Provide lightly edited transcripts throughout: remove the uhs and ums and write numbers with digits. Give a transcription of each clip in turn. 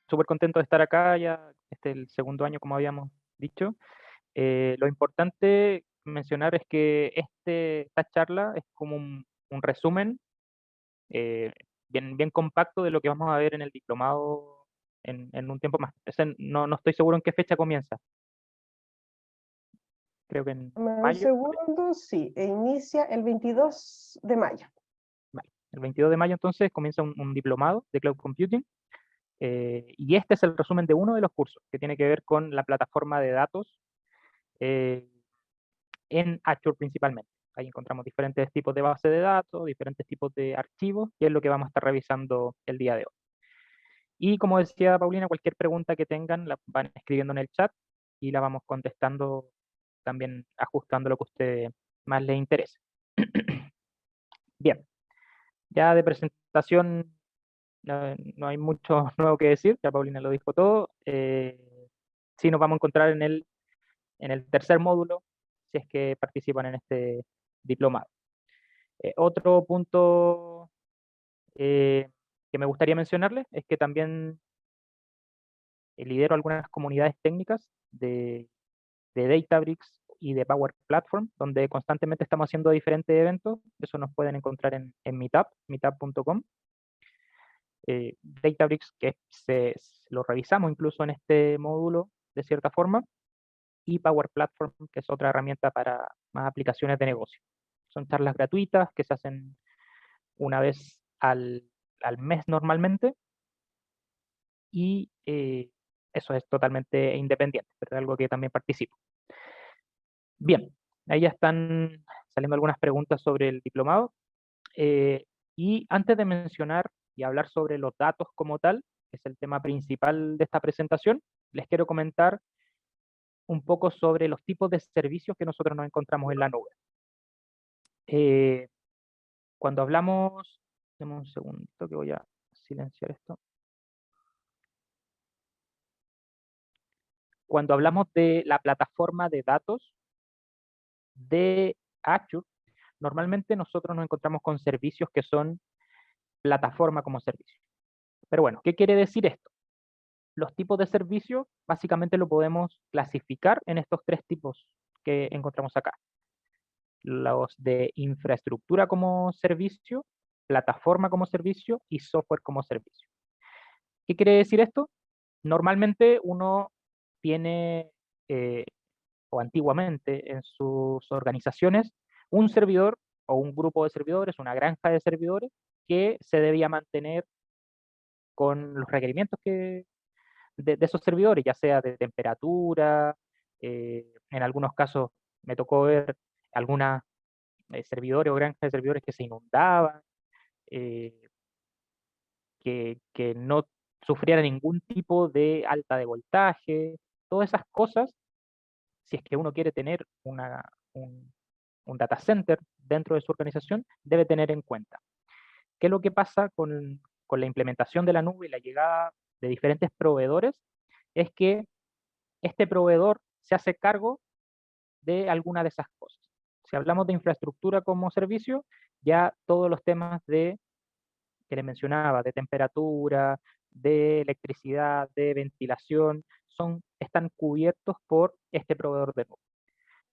súper contento de estar acá, ya este es el segundo año, como habíamos dicho. Lo importante mencionar es que esta charla es como un resumen eh, bien compacto de lo que vamos a ver en el diplomado en un tiempo más. No estoy seguro en qué fecha comienza, creo que en Dame un mayo. segundo, sí, inicia el 22 de mayo. Vale. El 22 de mayo entonces comienza un diplomado de Cloud Computing. Y este es el resumen de uno de los cursos que tiene que ver con la plataforma de datos eh, en Azure principalmente. Ahí encontramos diferentes tipos de bases de datos, diferentes tipos de archivos, que es lo que vamos a estar revisando el día de hoy. Y como decía Paulina, cualquier pregunta que tengan la van escribiendo en el chat y la vamos contestando también ajustando lo que a usted más les interese. Bien, ya de presentación no hay mucho nuevo que decir, ya Paulina lo dijo todo. Sí nos vamos a encontrar en el tercer módulo, si es que participan en este diplomado. Otro punto que me gustaría mencionarles es que también lidero algunas comunidades técnicas de Databricks y de Power Platform, donde constantemente estamos haciendo diferentes eventos. Eso nos pueden encontrar en Meetup, meetup.com. Databricks, que lo revisamos incluso en este módulo de cierta forma, y Power Platform, que es otra herramienta para más aplicaciones de negocio. Son charlas gratuitas que se hacen una vez al mes normalmente y eso es totalmente independiente, pero es algo que también participo. Bien, ahí ya están saliendo algunas preguntas sobre el diplomado. Y antes de mencionar y hablar sobre los datos como tal, que es el tema principal de esta presentación, les quiero comentar un poco sobre los tipos de servicios que nosotros nos encontramos en la nube. Eh, Cuando hablamos, deme un segundito que voy a silenciar esto. Cuando hablamos de la plataforma de datos de Azure, normalmente nosotros nos encontramos con servicios que son plataforma como servicio. Pero bueno, ¿qué quiere decir esto? Los tipos de servicios básicamente lo podemos clasificar en estos tres tipos que encontramos acá. Los de infraestructura como servicio, plataforma como servicio y software como servicio. ¿Qué quiere decir esto? Normalmente uno tiene, eh, o antiguamente en sus organizaciones, un servidor o un grupo de servidores, una granja de servidores que se debía mantener con los requerimientos de esos servidores, ya sea de temperatura, en algunos casos me tocó ver algunas servidores o granjas de servidores que se inundaban, eh, que no sufriera ningún tipo de alta de voltaje, todas esas cosas, si es que uno quiere tener un data center dentro de su organización, debe tener en cuenta. ¿Qué es lo que pasa con la implementación de la nube y la llegada de diferentes proveedores? Es que este proveedor se hace cargo de alguna de esas cosas. Si hablamos de infraestructura como servicio, ya todos los temas que le mencionaba, de temperatura, de electricidad, de ventilación, están cubiertos por este proveedor de nube.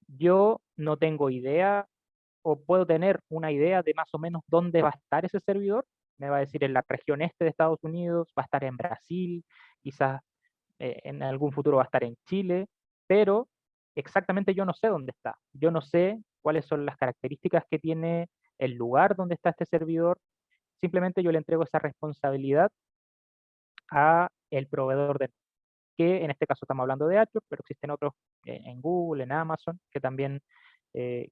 Yo no tengo idea o puedo tener una idea de más o menos dónde va a estar ese servidor. Me va a decir en la región este de Estados Unidos, va a estar en Brasil, quizás en algún futuro va a estar en Chile, pero exactamente yo no sé dónde está. Yo no sé cuáles son las características que tiene el lugar donde está este servidor. Simplemente yo le entrego esa responsabilidad a el proveedor de que en este caso estamos hablando de Azure, pero existen otros en Google, en Amazon, que también eh,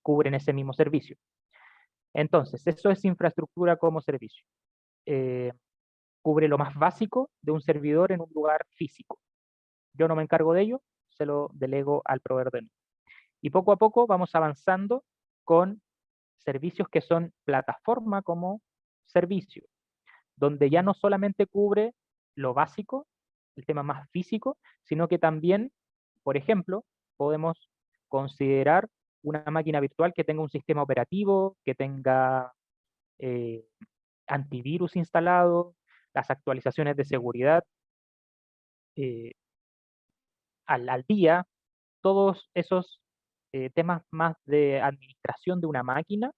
cubren ese mismo servicio. Entonces, eso es infraestructura como servicio. Eh, Cubre lo más básico de un servidor en un lugar físico. Yo no me encargo de ello, se lo delego al proveedor de nube. Y poco a poco vamos avanzando con servicios que son plataforma como servicio, donde ya no solamente cubre lo básico, el tema más físico, sino que también, por ejemplo, podemos considerar una máquina virtual que tenga un sistema operativo, que tenga eh, antivirus instalado, las actualizaciones de seguridad eh, al día, todos esos temas más de administración de una máquina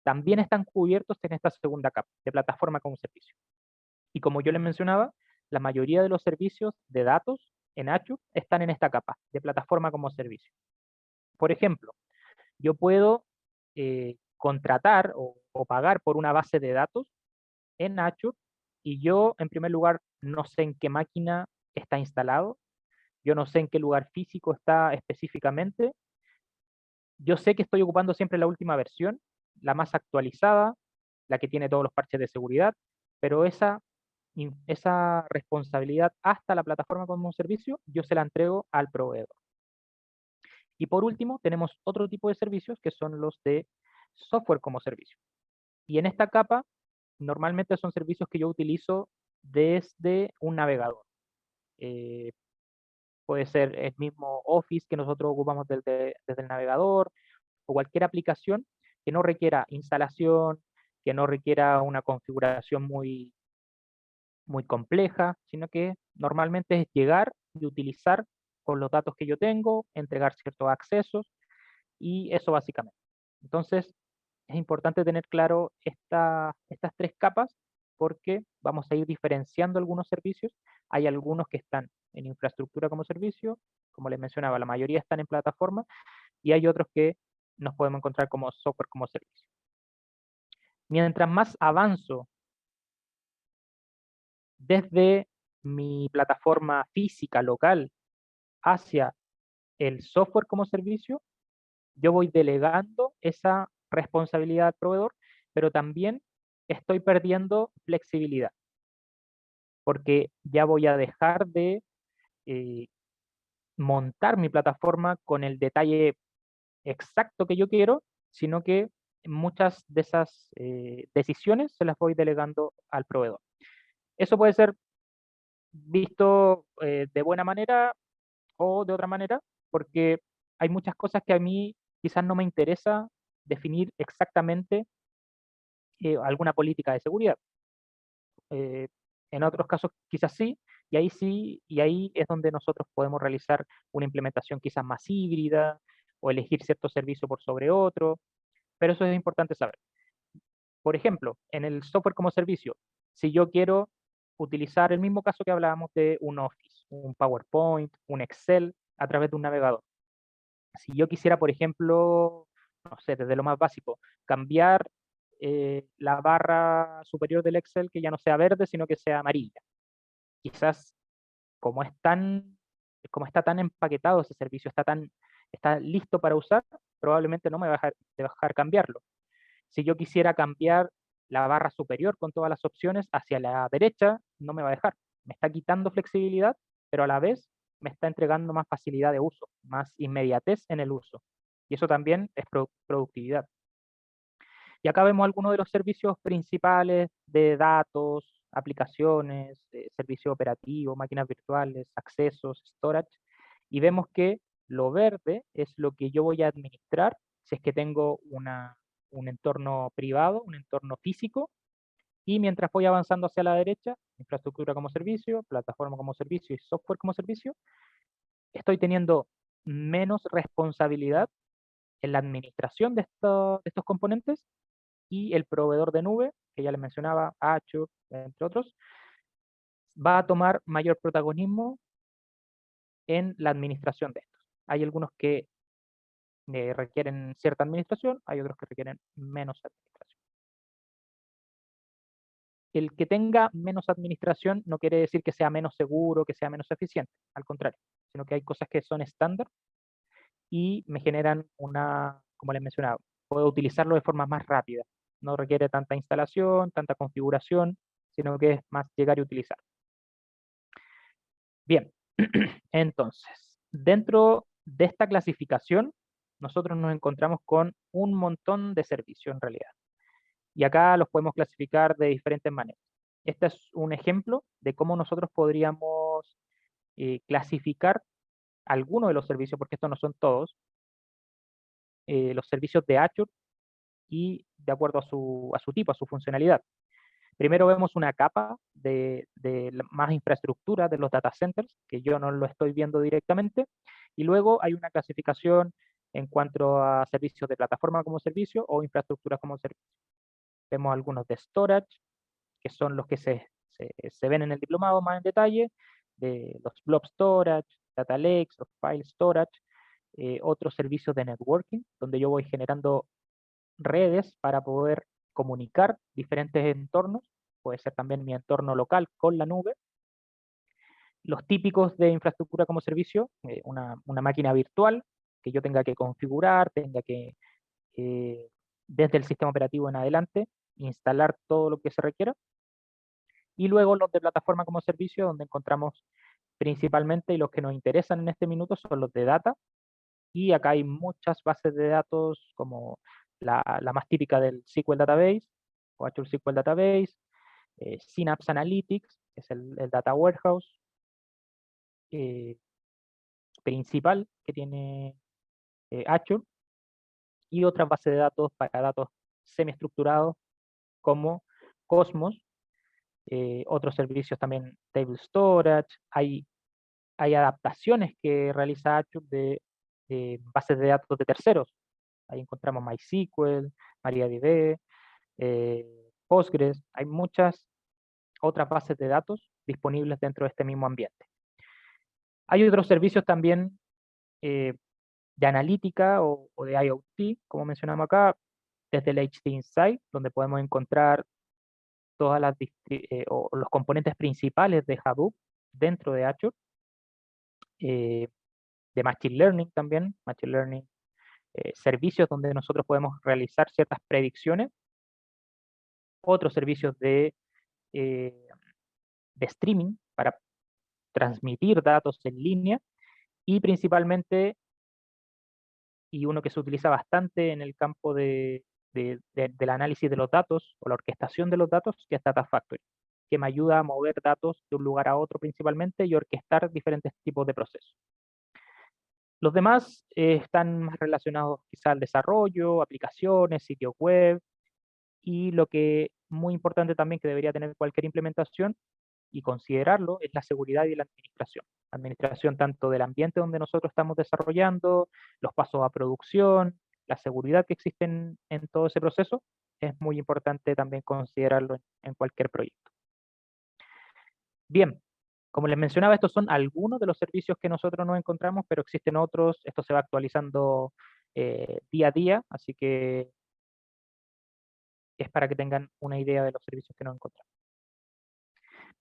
también están cubiertos en esta segunda capa de plataforma como servicio. Y como yo les mencionaba, la mayoría de los servicios de datos en Azure están en esta capa de plataforma como servicio. Por ejemplo, yo puedo contratar o pagar por una base de datos en Azure y yo, en primer lugar, no sé en qué máquina está instalado, yo no sé en qué lugar físico está específicamente, yo sé que estoy ocupando siempre la última versión, la más actualizada, la que tiene todos los parches de seguridad, pero esa responsabilidad hasta la plataforma como servicio, yo se la entrego al proveedor. Y por último, tenemos otro tipo de servicios que son los de software como servicio. Y en esta capa, normalmente son servicios que yo utilizo desde un navegador. Eh, Puede ser el mismo Office que nosotros ocupamos desde el navegador o cualquier aplicación que no requiera instalación, que no requiera una configuración muy compleja, sino que normalmente es llegar y utilizar con los datos que yo tengo, entregar ciertos accesos y eso básicamente. Entonces, es importante tener claro estas tres capas porque vamos a ir diferenciando algunos servicios. Hay algunos que están en infraestructura como servicio, como les mencionaba, la mayoría están en plataforma y hay otros que nos podemos encontrar como software como servicio. Mientras más avanzo desde mi plataforma física local hacia el software como servicio, yo voy delegando esa responsabilidad al proveedor, pero también estoy perdiendo flexibilidad, porque ya voy a dejar de eh, montar mi plataforma con el detalle exacto que yo quiero, sino que muchas de esas decisiones se las voy delegando al proveedor. Eso puede ser visto de buena manera o de otra manera, porque hay muchas cosas que a mí quizás no me interesa definir exactamente alguna política de seguridad. Eh, en otros casos quizás sí, y ahí es donde nosotros podemos realizar una implementación quizás más híbrida o elegir cierto servicio por sobre otro, pero eso es importante saber. Por ejemplo, en el software como servicio, si yo quiero utilizar el mismo caso que hablábamos de un Office, un PowerPoint, un Excel a través de un navegador. Si yo quisiera, por ejemplo, no sé, desde lo más básico, cambiar la barra superior del Excel que ya no sea verde, sino que sea amarilla. Quizás como como está tan empaquetado ese servicio, está listo para usar, probablemente no me va a dejar cambiarlo. Si yo quisiera cambiar la barra superior con todas las opciones hacia la derecha, no me va a dejar. Me está quitando flexibilidad, pero a la vez me está entregando más facilidad de uso, más inmediatez en el uso. Y eso también es productividad. Y acá vemos algunos de los servicios principales de datos, aplicaciones, servicio operativo, máquinas virtuales, accesos, storage. Y vemos que lo verde es lo que yo voy a administrar si es que tengo un entorno privado, un entorno físico. Y mientras voy avanzando hacia la derecha, infraestructura como servicio, plataforma como servicio y software como servicio, estoy teniendo menos responsabilidad en la administración de estos componentes y el proveedor de nube, que ya les mencionaba, Azure, entre otros, va a tomar mayor protagonismo en la administración de estos. Hay algunos que requieren cierta administración, hay otros que requieren menos administración. El que tenga menos administración no quiere decir que sea menos seguro, que sea menos eficiente, al contrario, sino que hay cosas que son estándar y me generan como les mencionaba, puedo utilizarlo de forma más rápida. No requiere tanta instalación, tanta configuración, sino que es más llegar y utilizar. Bien, entonces, dentro de esta clasificación, nosotros nos encontramos con un montón de servicios en realidad. Y acá los podemos clasificar de diferentes maneras. Este es un ejemplo de cómo nosotros podríamos clasificar algunos de los servicios, porque estos no son todos, los servicios de Azure y de acuerdo a su tipo, a su funcionalidad. Primero vemos una capa de más infraestructura de los data centers, que yo no lo estoy viendo directamente, y luego hay una clasificación en cuanto a servicios de plataforma como servicio o infraestructura como servicio. Vemos algunos de storage, que son los que se ven en el diplomado más en detalle, de los blob storage, data lakes, los file storage, otros servicios de networking, donde yo voy generando redes para poder comunicar diferentes entornos, puede ser también mi entorno local con la nube. Los típicos de infraestructura como servicio, una máquina virtual que yo tenga que configurar, tenga que, desde el sistema operativo en adelante, instalar todo lo que se requiera. Y luego los de plataforma como servicio, donde encontramos principalmente, y los que nos interesan en este minuto, son los de data. Y acá hay muchas bases de datos, como la más típica del SQL Database, o Azure SQL Database, Synapse Analytics, que es el Data Warehouse eh, principal que tiene Azure, y otras bases de datos para datos semiestructurados como Cosmos, otros servicios también, Table Storage, hay adaptaciones que realiza Azure de bases de datos de terceros. Ahí encontramos MySQL, MariaDB, Postgres, hay muchas otras bases de datos disponibles dentro de este mismo ambiente. Hay otros servicios también de analítica o de IoT, como mencionamos acá, desde el HT Insight, donde podemos encontrar todas o los componentes principales de Hadoop dentro de Azure, de Machine Learning también, Machine Learning, servicios donde nosotros podemos realizar ciertas predicciones, otros servicios eh, de streaming para transmitir datos en línea, y principalmente, y uno que se utiliza bastante en el campo del análisis de los datos o la orquestación de los datos, que es Data Factory, que me ayuda a mover datos de un lugar a otro principalmente y orquestar diferentes tipos de procesos. Los demás están más relacionados quizá al desarrollo, aplicaciones, sitios web, y lo que muy importante también que debería tener cualquier implementación y considerarlo es la seguridad y la administración. Administración tanto del ambiente donde nosotros estamos desarrollando, los pasos a producción, la seguridad que existe en todo ese proceso, es muy importante también considerarlo en cualquier proyecto. Bien, como les mencionaba, estos son algunos de los servicios que nosotros nos encontramos, pero existen otros, esto se va actualizando día a día, así que es para que tengan una idea de los servicios que nos encontramos.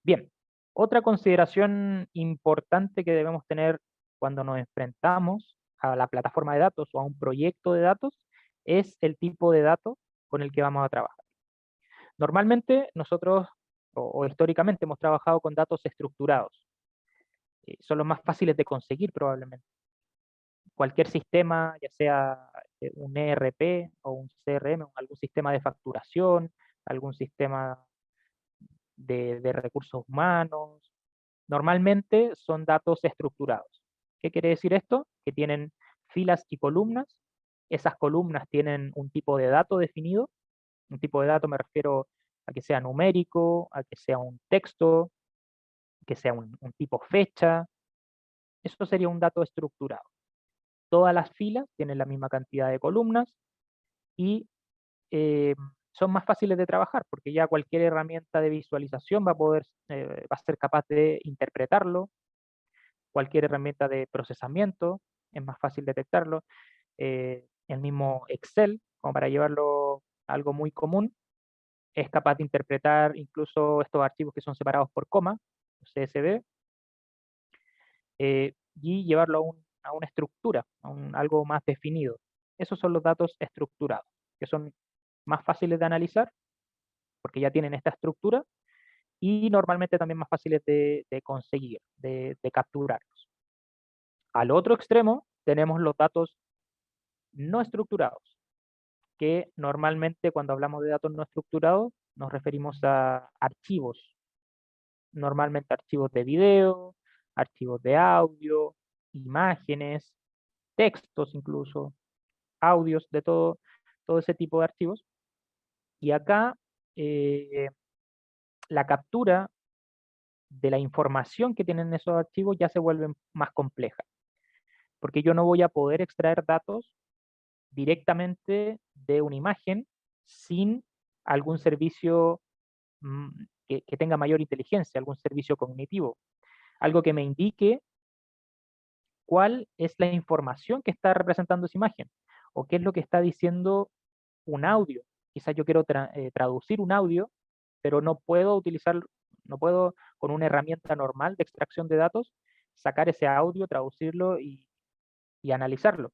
Bien, otra consideración importante que debemos tener cuando nos enfrentamos a la plataforma de datos o a un proyecto de datos es el tipo de datos con el que vamos a trabajar. Normalmente nosotros, o históricamente, hemos trabajado con datos estructurados. Son los más fáciles de conseguir probablemente. Cualquier sistema, ya sea un ERP o un CRM, o algún sistema de facturación, algún sistema de recursos humanos, normalmente son datos estructurados. ¿Qué quiere decir esto? Que tienen filas y columnas. Esas columnas tienen un tipo de dato definido. Un tipo de dato me refiero a que sea numérico, a que sea un texto, que sea un tipo fecha. Eso sería un dato estructurado. Todas las filas tienen la misma cantidad de columnas y eh, son más fáciles de trabajar porque ya cualquier herramienta de visualización va a ser capaz de interpretarlo. Cualquier herramienta de procesamiento es más fácil detectarlo. El mismo Excel, como para llevarlo a algo muy común, es capaz de interpretar incluso estos archivos que son separados por coma, CSV, y llevarlo a una estructura, algo más definido. Esos son los datos estructurados, que son más fáciles de analizar porque ya tienen esta estructura y normalmente también más fáciles de conseguir, de capturarlos. Al otro extremo tenemos los datos no estructurados, que normalmente cuando hablamos de datos no estructurados nos referimos a archivos, normalmente archivos de video, archivos de audio, imágenes, textos incluso, audios, de todo ese tipo de archivos. Y acá la captura de la información que tienen esos archivos ya se vuelve más compleja, porque yo no voy a poder extraer datos directamente de una imagen sin algún servicio que tenga mayor inteligencia, algún servicio cognitivo, algo que me indique cuál es la información que está representando esa imagen o qué es lo que está diciendo un audio. Quizás yo quiero traducir un audio, pero no puedo utilizar, no puedo con una herramienta normal de extracción de datos sacar ese audio, traducirlo y analizarlo.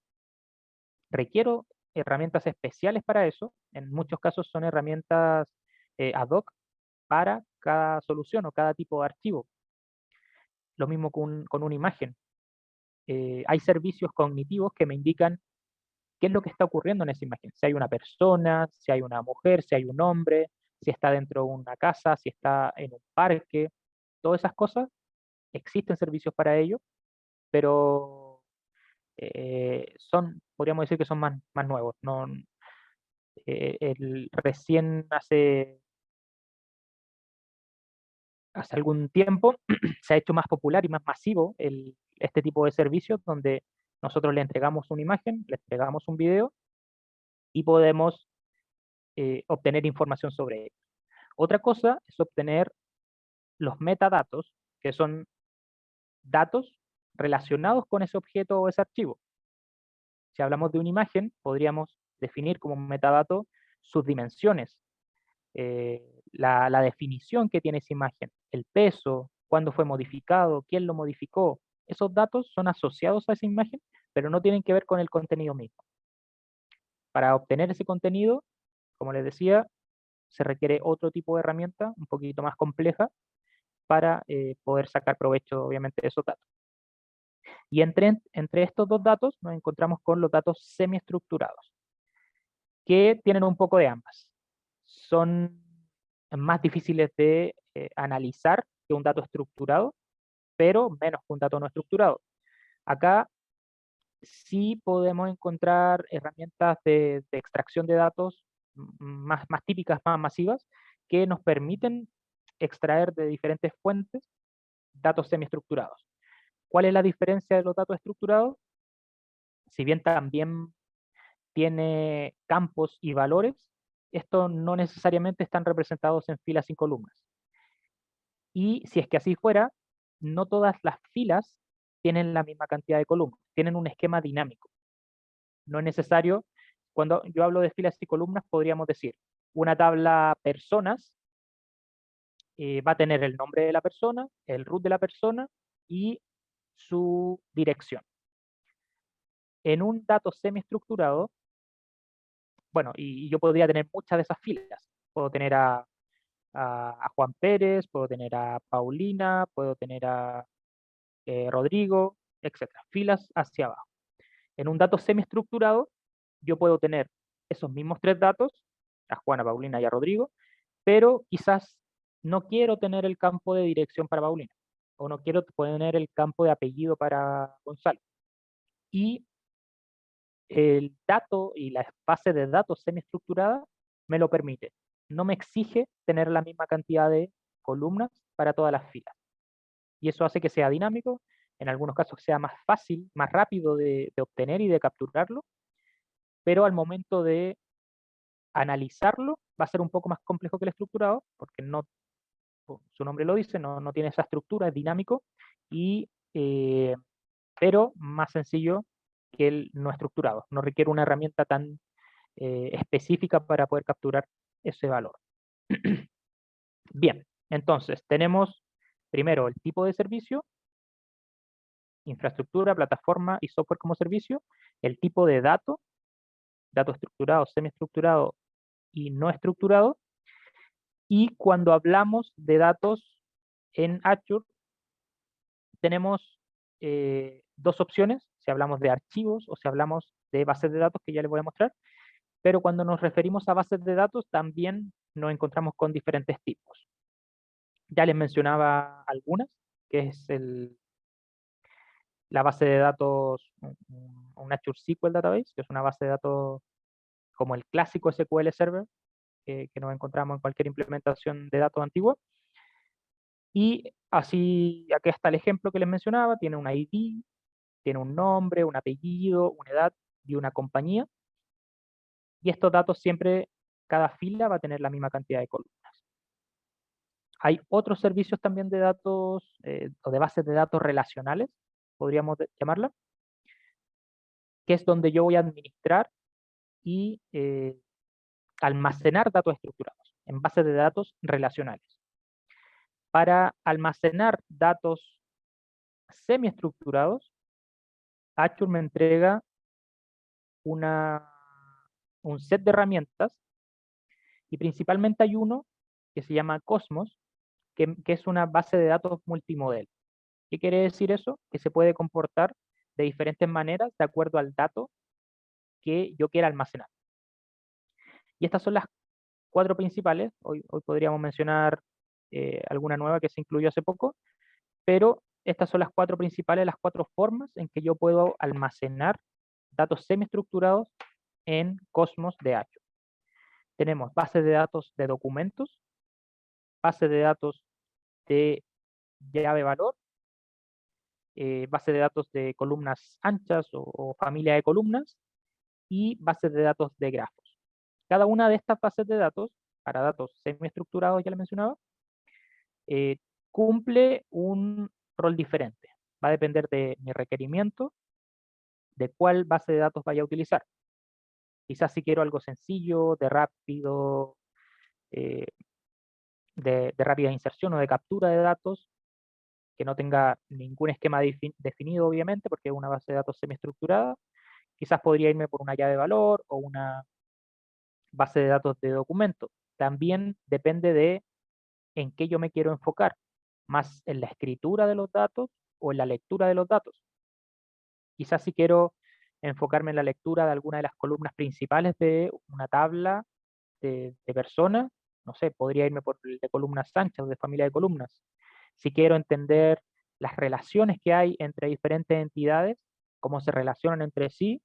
Requiero herramientas especiales para eso. En muchos casos son herramientas ad hoc para cada solución o cada tipo de archivo. Lo mismo con una imagen. Hay servicios cognitivos que me indican qué es lo que está ocurriendo en esa imagen. Si hay una persona, si hay una mujer, si hay un hombre, si está dentro de una casa, si está en un parque. Todas esas cosas, existen servicios para ello, pero podríamos decir que son más nuevos. No, recién hace algún tiempo se ha hecho más popular y más masivo este tipo de servicios donde nosotros le entregamos una imagen, le entregamos un video y podemos obtener información sobre ello. Otra cosa es obtener los metadatos, que son datos relacionados con ese objeto o ese archivo. Si hablamos de una imagen, podríamos definir como metadato sus dimensiones, la definición que tiene esa imagen, el peso, cuándo fue modificado, quién lo modificó. Esos datos son asociados a esa imagen, pero no tienen que ver con el contenido mismo. Para obtener ese contenido, como les decía, se requiere otro tipo de herramienta, un poquito más compleja, para poder sacar provecho, obviamente, de esos datos. Y entre estos dos datos nos encontramos con los datos semiestructurados, que tienen un poco de ambas. Son más difíciles de analizar que un dato estructurado, pero menos que un dato no estructurado. Acá sí podemos encontrar herramientas de extracción de datos más típicas, más masivas, que nos permiten extraer de diferentes fuentes datos semiestructurados. ¿Cuál es la diferencia de los datos estructurados? Si bien también tiene campos y valores, estos no necesariamente están representados en filas y columnas. Y si es que así fuera, no todas las filas tienen la misma cantidad de columnas, tienen un esquema dinámico. No es necesario, cuando yo hablo de filas y columnas, podríamos decir, una tabla personas va a tener el nombre de la persona, el root de la persona y su dirección. En un dato semiestructurado, bueno, y yo podría tener muchas de esas filas. Puedo tener a Juan Pérez, puedo tener a Paulina, puedo tener a Rodrigo, etcétera. Filas hacia abajo. En un dato semiestructurado, yo puedo tener esos mismos tres datos, a Juana, a Paulina y a Rodrigo, pero quizás no quiero tener el campo de dirección para Paulina, o no quiero tener el campo de apellido para Gonzalo. Y el dato y la base de datos semiestructurada me lo permite. No me exige tener la misma cantidad de columnas para todas las filas. Y eso hace que sea dinámico, en algunos casos sea más fácil, más rápido de obtener y de capturarlo, pero al momento de analizarlo va a ser un poco más complejo que el estructurado, porque no, su nombre lo dice, no tiene esa estructura, es dinámico, y, pero más sencillo que el no estructurado. No requiere una herramienta tan específica para poder capturar ese valor. Bien, entonces tenemos primero el tipo de servicio, infraestructura, plataforma y software como servicio, el tipo de dato estructurado, semiestructurado y no estructurado, y cuando hablamos de datos en Azure, tenemos dos opciones, si hablamos de archivos o si hablamos de bases de datos, que ya les voy a mostrar, pero cuando nos referimos a bases de datos también nos encontramos con diferentes tipos. Ya les mencionaba algunas, que es la base de datos, un Azure SQL Database, que es una base de datos como el clásico SQL Server, que nos encontramos en cualquier implementación de datos antigua. Y así, aquí está el ejemplo que les mencionaba, tiene un ID, tiene un nombre, un apellido, una edad y una compañía. Y estos datos siempre, cada fila va a tener la misma cantidad de columnas. Hay otros servicios también de datos o de bases de datos relacionales, podríamos llamarla, que es donde yo voy a administrar y almacenar datos estructurados en bases de datos relacionales. Para almacenar datos semiestructurados, Azure me entrega un set de herramientas y principalmente hay uno que se llama Cosmos, que es una base de datos multimodel. ¿Qué quiere decir eso? Que se puede comportar de diferentes maneras de acuerdo al dato que yo quiera almacenar. Y estas son las cuatro principales. Hoy podríamos mencionar alguna nueva que se incluyó hace poco, pero estas son las cuatro principales, las cuatro formas en que yo puedo almacenar datos semiestructurados en Cosmos de Azure. Tenemos bases de datos de documentos, bases de datos de llave valor, base de datos de columnas anchas o familia de columnas y bases de datos de grafos. Cada una de estas bases de datos, para datos semiestructurados, ya le mencionaba, eh, cumple un rol diferente. Va a depender de mi requerimiento, de cuál base de datos vaya a utilizar. Quizás si quiero algo sencillo, de rápido, eh, de rápida inserción o de captura de datos, que no tenga ningún esquema definido, obviamente, porque es una base de datos semiestructurada. Quizás podría irme por una llave de valor o una base de datos de documento. También depende de en qué yo me quiero enfocar, más en la escritura de los datos o en la lectura de los datos. Quizás si quiero enfocarme en la lectura de alguna de las columnas principales de una tabla de personas, no sé, podría irme por el de columnas anchas o de familia de columnas. Si quiero entender las relaciones que hay entre diferentes entidades, cómo se relacionan entre sí,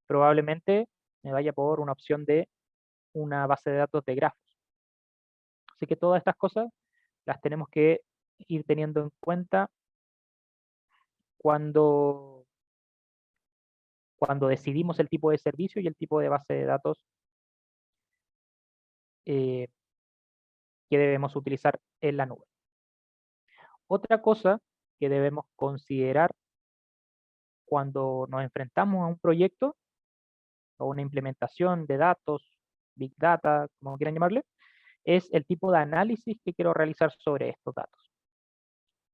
probablemente me vaya por una opción de una base de datos de grafos. Así que todas estas cosas las tenemos que ir teniendo en cuenta cuando, cuando decidimos el tipo de servicio y el tipo de base de datos eh, que debemos utilizar en la nube. Otra cosa que debemos considerar cuando nos enfrentamos a un proyecto o una implementación de datos, Big Data, como quieran llamarle, es el tipo de análisis que quiero realizar sobre estos datos.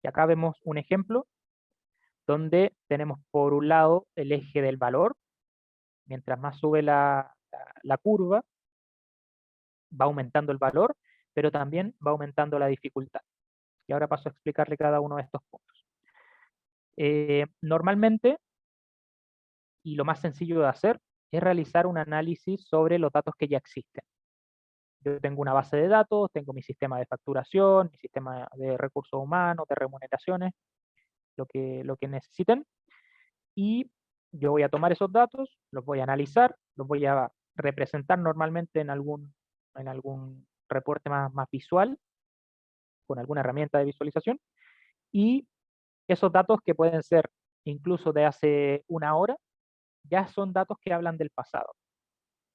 Y acá vemos un ejemplo donde tenemos por un lado el eje del valor. Mientras más sube la curva, va aumentando el valor, pero también va aumentando la dificultad. Y ahora paso a explicarle cada uno de estos puntos. Normalmente, y lo más sencillo de hacer, es realizar un análisis sobre los datos que ya existen. Yo tengo una base de datos, tengo mi sistema de facturación, mi sistema de recursos humanos, de remuneraciones, lo que necesiten, y yo voy a tomar esos datos, los voy a analizar, los voy a representar normalmente en algún reporte más visual, con alguna herramienta de visualización, y esos datos que pueden ser incluso de hace una hora, ya son datos que hablan del pasado,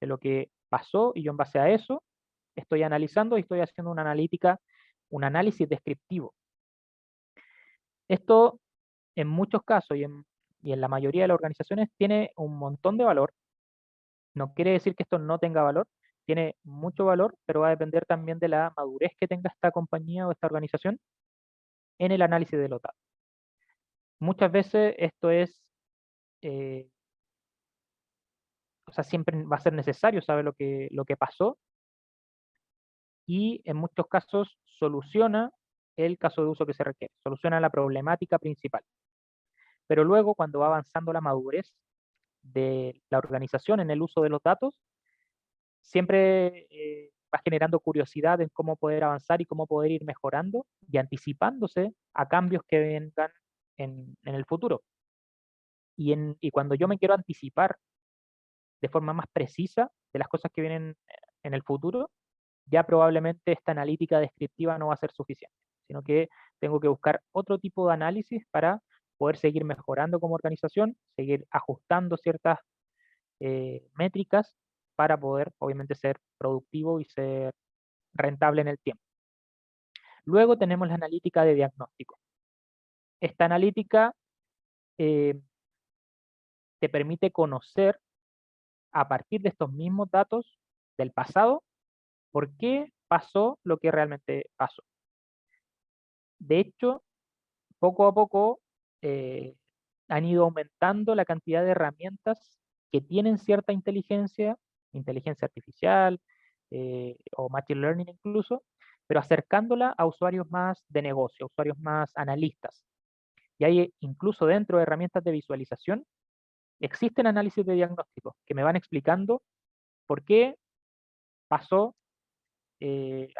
de lo que pasó, y yo en base a eso estoy analizando y estoy haciendo una analítica, un análisis descriptivo. Esto en muchos casos y en la mayoría de las organizaciones tiene un montón de valor. No quiere decir que esto no tenga valor, tiene mucho valor, pero va a depender también de la madurez que tenga esta compañía o esta organización en el análisis de los datos. Muchas veces esto es, eh, o sea, siempre va a ser necesario saber lo que pasó y en muchos casos soluciona el caso de uso que se requiere, soluciona la problemática principal. Pero luego, cuando va avanzando la madurez de la organización en el uso de los datos, siempre va generando curiosidad en cómo poder avanzar y cómo poder ir mejorando y anticipándose a cambios que vengan en el futuro. Y cuando yo me quiero anticipar de forma más precisa de las cosas que vienen en el futuro, ya probablemente esta analítica descriptiva no va a ser suficiente. sino que tengo que buscar otro tipo de análisis para poder seguir mejorando como organización, seguir ajustando ciertas métricas para poder, obviamente, ser productivo y ser rentable en el tiempo. Luego tenemos la analítica de diagnóstico. Esta analítica eh, te permite conocer a partir de estos mismos datos del pasado por qué pasó lo que realmente pasó. De hecho, poco a poco eh, han ido aumentando la cantidad de herramientas que tienen cierta inteligencia artificial o machine learning incluso, pero acercándola a usuarios más de negocio, usuarios más analistas. Y hay incluso dentro de herramientas de visualización, existen análisis de diagnóstico que me van explicando por qué pasó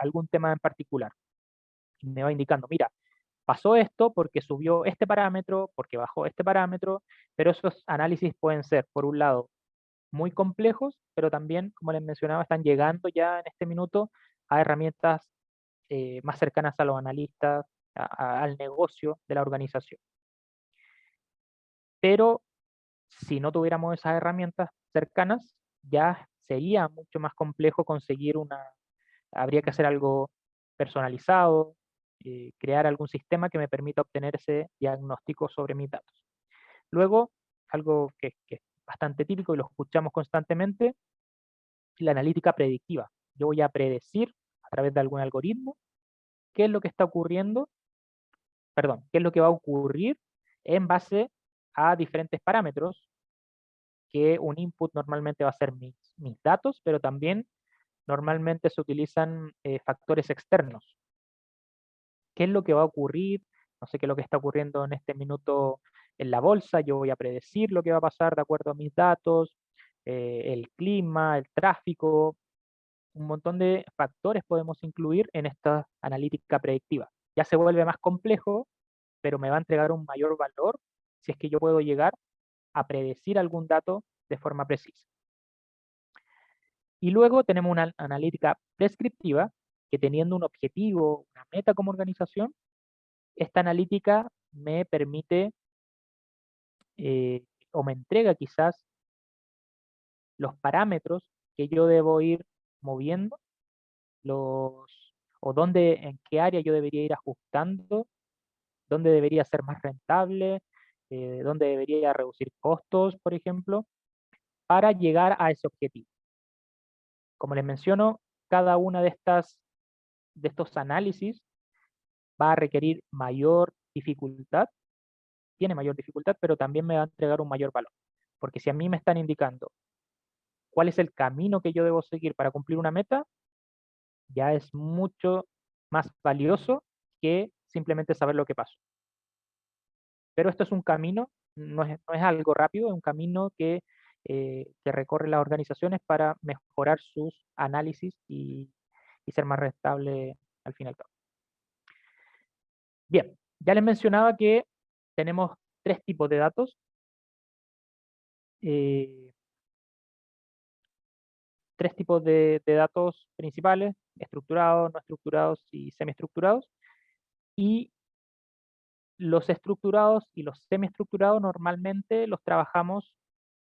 algún tema en particular. Y me va indicando, mira, pasó esto porque subió este parámetro, porque bajó este parámetro, pero esos análisis pueden ser, por un lado, muy complejos, pero también, como les mencionaba, están llegando ya en este minuto a herramientas más cercanas a los analistas, al negocio de la organización. Pero si no tuviéramos esas herramientas cercanas, ya sería mucho más complejo conseguir habría que hacer algo personalizado, crear algún sistema que me permita obtener ese diagnóstico sobre mis datos. Luego, algo que es bastante típico y lo escuchamos constantemente, la analítica predictiva. Yo voy a predecir a través de algún algoritmo qué es lo que está ocurriendo, perdón, qué es lo que va a ocurrir en base a diferentes parámetros, que un input normalmente va a ser mis datos, pero también normalmente se utilizan factores externos. ¿Qué es lo que va a ocurrir? No sé qué es lo que está ocurriendo en este minuto en la bolsa, yo voy a predecir lo que va a pasar de acuerdo a mis datos, el clima, el tráfico, un montón de factores podemos incluir en esta analítica predictiva. Ya se vuelve más complejo, pero me va a entregar un mayor valor si es que yo puedo llegar a predecir algún dato de forma precisa. Y luego tenemos una analítica prescriptiva que, teniendo un objetivo, una meta como organización, esta analítica me permite o me entrega quizás los parámetros que yo debo ir moviendo, o en qué área yo debería ir ajustando, dónde debería ser más rentable, dónde debería reducir costos, por ejemplo, para llegar a ese objetivo. Como les menciono, cada una de estos análisis va a requerir mayor dificultad, tiene mayor dificultad, pero también me va a entregar un mayor valor. Porque si a mí me están indicando cuál es el camino que yo debo seguir para cumplir una meta, ya es mucho más valioso que simplemente saber lo que pasó. Pero esto es un camino, no es algo rápido, es un camino que recorren las organizaciones para mejorar sus análisis y ser más rentable al fin y al cabo. Bien, ya les mencionaba que tenemos tres tipos de datos. eh, Tres tipos de datos principales: estructurados, no estructurados y semiestructurados. Y los estructurados y los semiestructurados normalmente los trabajamos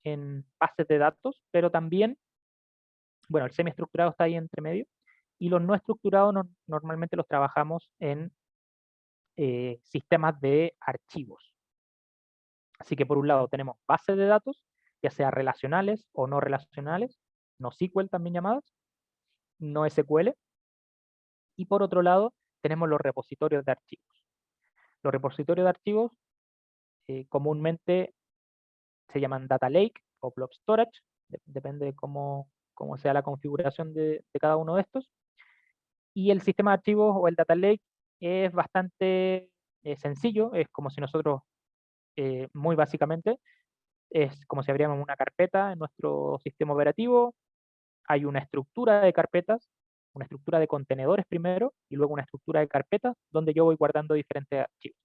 en bases de datos, pero también, bueno, el semiestructurado está ahí entre medio, y los no estructurados normalmente los trabajamos en sistemas de archivos. Así que por un lado tenemos bases de datos, ya sea relacionales o no relacionales, no SQL también llamadas, no SQL, y por otro lado tenemos los repositorios de archivos. Los repositorios de archivos comúnmente se llaman Data Lake o Blob Storage, depende de cómo sea la configuración de cada uno de estos. Y el sistema de archivos o el Data Lake es bastante sencillo, es como si nosotros, muy básicamente, es como si abriéramos una carpeta en nuestro sistema operativo. Hay una estructura de carpetas, una estructura de contenedores primero, y luego una estructura de carpetas donde yo voy guardando diferentes archivos.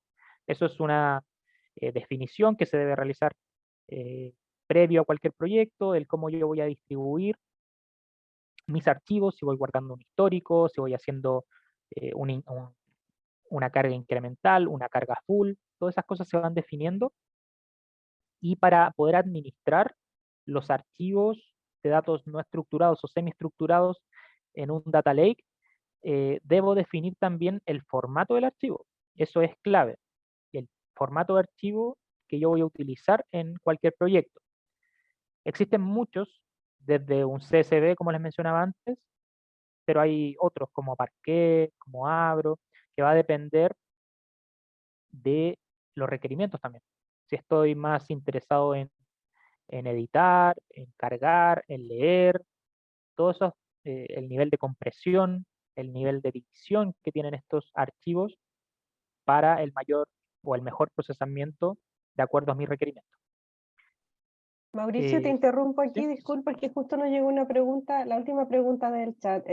Eso es una definición que se debe realizar eh, previo a cualquier proyecto, el cómo yo voy a distribuir mis archivos, si voy guardando un histórico, si voy haciendo un una carga incremental, una carga full, todas esas cosas se van definiendo y para poder administrar los archivos de datos no estructurados o semiestructurados en un data lake, debo definir también el formato del archivo. Eso es clave, el formato de archivo que yo voy a utilizar en cualquier proyecto. Existen muchos, desde un CSV, como les mencionaba antes, pero hay otros como Parquet, como Avro, que va a depender de los requerimientos también. Si estoy más interesado en editar, en cargar, en leer, todo eso, el nivel de compresión, el nivel de edición que tienen estos archivos para el mayor o el mejor procesamiento de acuerdo a mis requerimientos. Mauricio, te interrumpo aquí, ¿Sí? disculpa, que justo nos llegó una pregunta, la última pregunta del chat.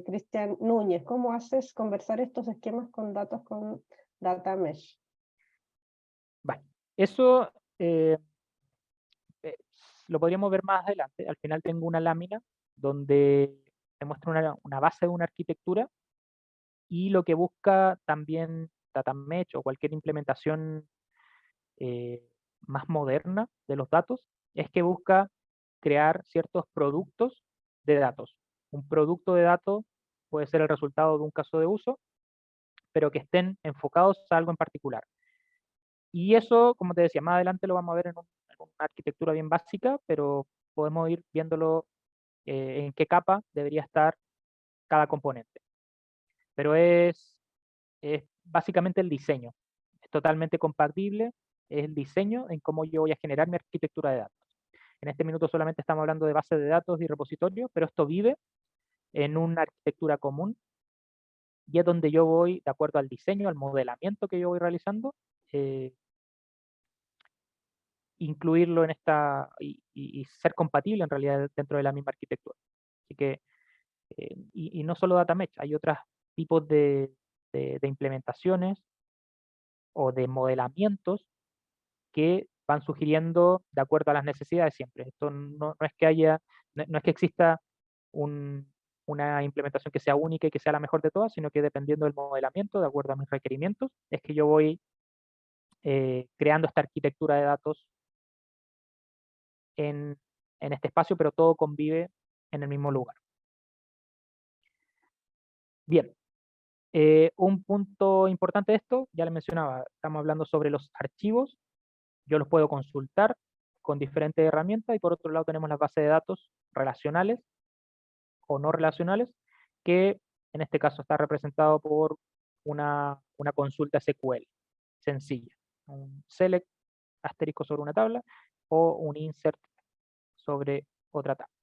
Cristian Núñez, ¿cómo haces conversar estos esquemas con datos con Data Mesh? Vale. Eso eh, eh, lo podríamos ver más adelante. Al final tengo una lámina donde te muestra una base de una arquitectura y lo que busca también Data Mesh o cualquier implementación eh, más moderna de los datos es que busca crear ciertos productos de datos. Un producto de datos puede ser el resultado de un caso de uso, pero que estén enfocados a algo en particular. Y eso, como te decía, más adelante lo vamos a ver en una arquitectura bien básica, pero podemos ir viéndolo en qué capa debería estar cada componente. Pero es básicamente el diseño. Es totalmente compatible, es el diseño en cómo yo voy a generar mi arquitectura de datos. En este minuto solamente estamos hablando de bases de datos y repositorios, pero esto vive en una arquitectura común y es donde yo voy, de acuerdo al diseño, al modelamiento que yo voy realizando, eh, incluirlo en esta y ser compatible en realidad dentro de la misma arquitectura. Así que, y no solo data mesh, hay otros tipos de implementaciones o de modelamientos que van sugiriendo de acuerdo a las necesidades siempre. Esto no es que haya, no es que exista una implementación que sea única y que sea la mejor de todas, sino que dependiendo del modelamiento, de acuerdo a mis requerimientos, es que yo voy creando esta arquitectura de datos en, en este espacio, pero todo convive en el mismo lugar. Bien, un punto importante de esto, ya le mencionaba, estamos hablando sobre los archivos, yo los puedo consultar con diferentes herramientas y por otro lado tenemos las bases de datos relacionales o no relacionales, que en este caso está representado por una consulta SQL sencilla, un select asterisco sobre una tabla o un insert sobre otra tabla.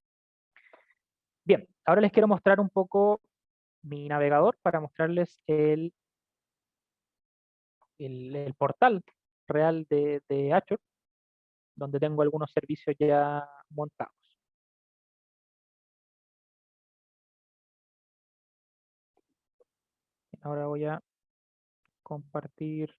Bien, ahora les quiero mostrar un poco mi navegador para mostrarles el portal real de Azure, donde tengo algunos servicios ya montados. Ahora voy a compartir.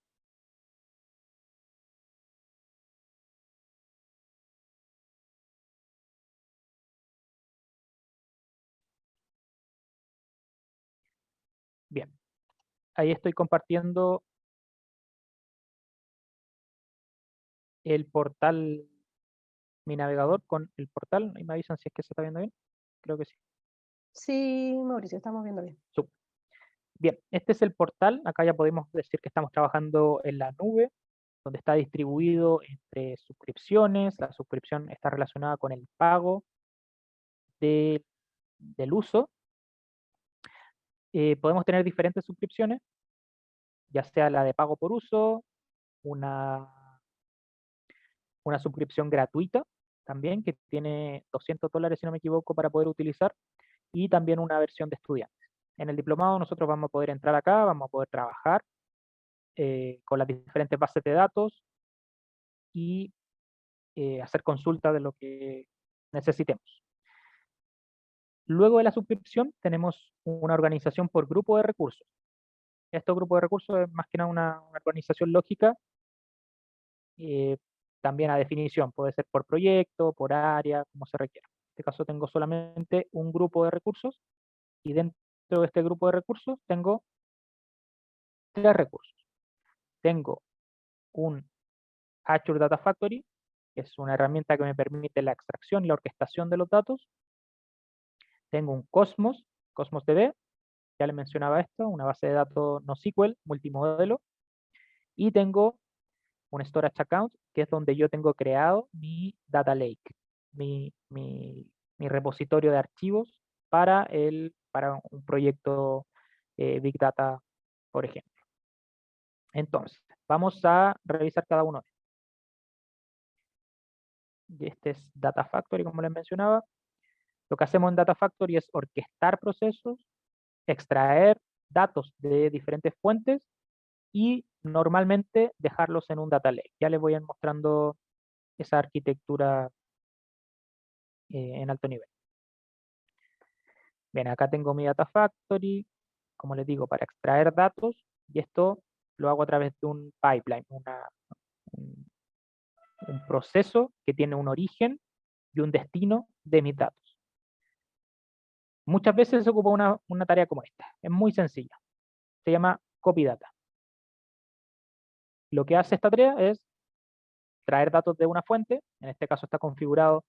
Bien, ahí estoy compartiendo el portal, mi navegador con el portal. Y me avisan si es que se está viendo bien. Creo que sí. Sí, Mauricio, estamos viendo bien. Bien, este es el portal. Acá ya podemos decir que estamos trabajando en la nube, donde está distribuido entre suscripciones. La suscripción está relacionada con el pago del uso. Podemos tener diferentes suscripciones, ya sea la de pago por uso, una, una suscripción gratuita también, que tiene $200, si no me equivoco, para poder utilizar, y también una versión de estudiante. En el diplomado nosotros vamos a poder entrar acá, vamos a poder trabajar con las diferentes bases de datos y hacer consulta de lo que necesitemos. Luego de la suscripción tenemos una organización por grupo de recursos. Este grupo de recursos es más que nada una organización lógica, eh, también a definición, puede ser por proyecto, por área, como se requiera. En este caso tengo solamente un grupo de recursos y dentro de este grupo de recursos tengo tres recursos. Tengo un Azure Data Factory, que es una herramienta que me permite la extracción y la orquestación de los datos. Tengo un Cosmos, Cosmos DB, ya les mencionaba esto, una base de datos NoSQL, multimodelo. Y tengo un Storage Account, que es donde yo tengo creado mi Data Lake, mi repositorio de archivos para un proyecto Big Data, por ejemplo. Entonces, vamos a revisar cada uno de ellos. Y este es Data Factory, como les mencionaba. Lo que hacemos en Data Factory es orquestar procesos, extraer datos de diferentes fuentes y normalmente dejarlos en un data lake. Ya les voy a ir mostrando esa arquitectura en alto nivel. Bien, acá tengo mi Data Factory, como les digo, para extraer datos, y esto lo hago a través de un pipeline, un proceso que tiene un origen y un destino de mis datos. Muchas veces se ocupa una tarea como esta, es muy sencilla, se llama copy data. Lo que hace esta tarea es traer datos de una fuente, en este caso está configurado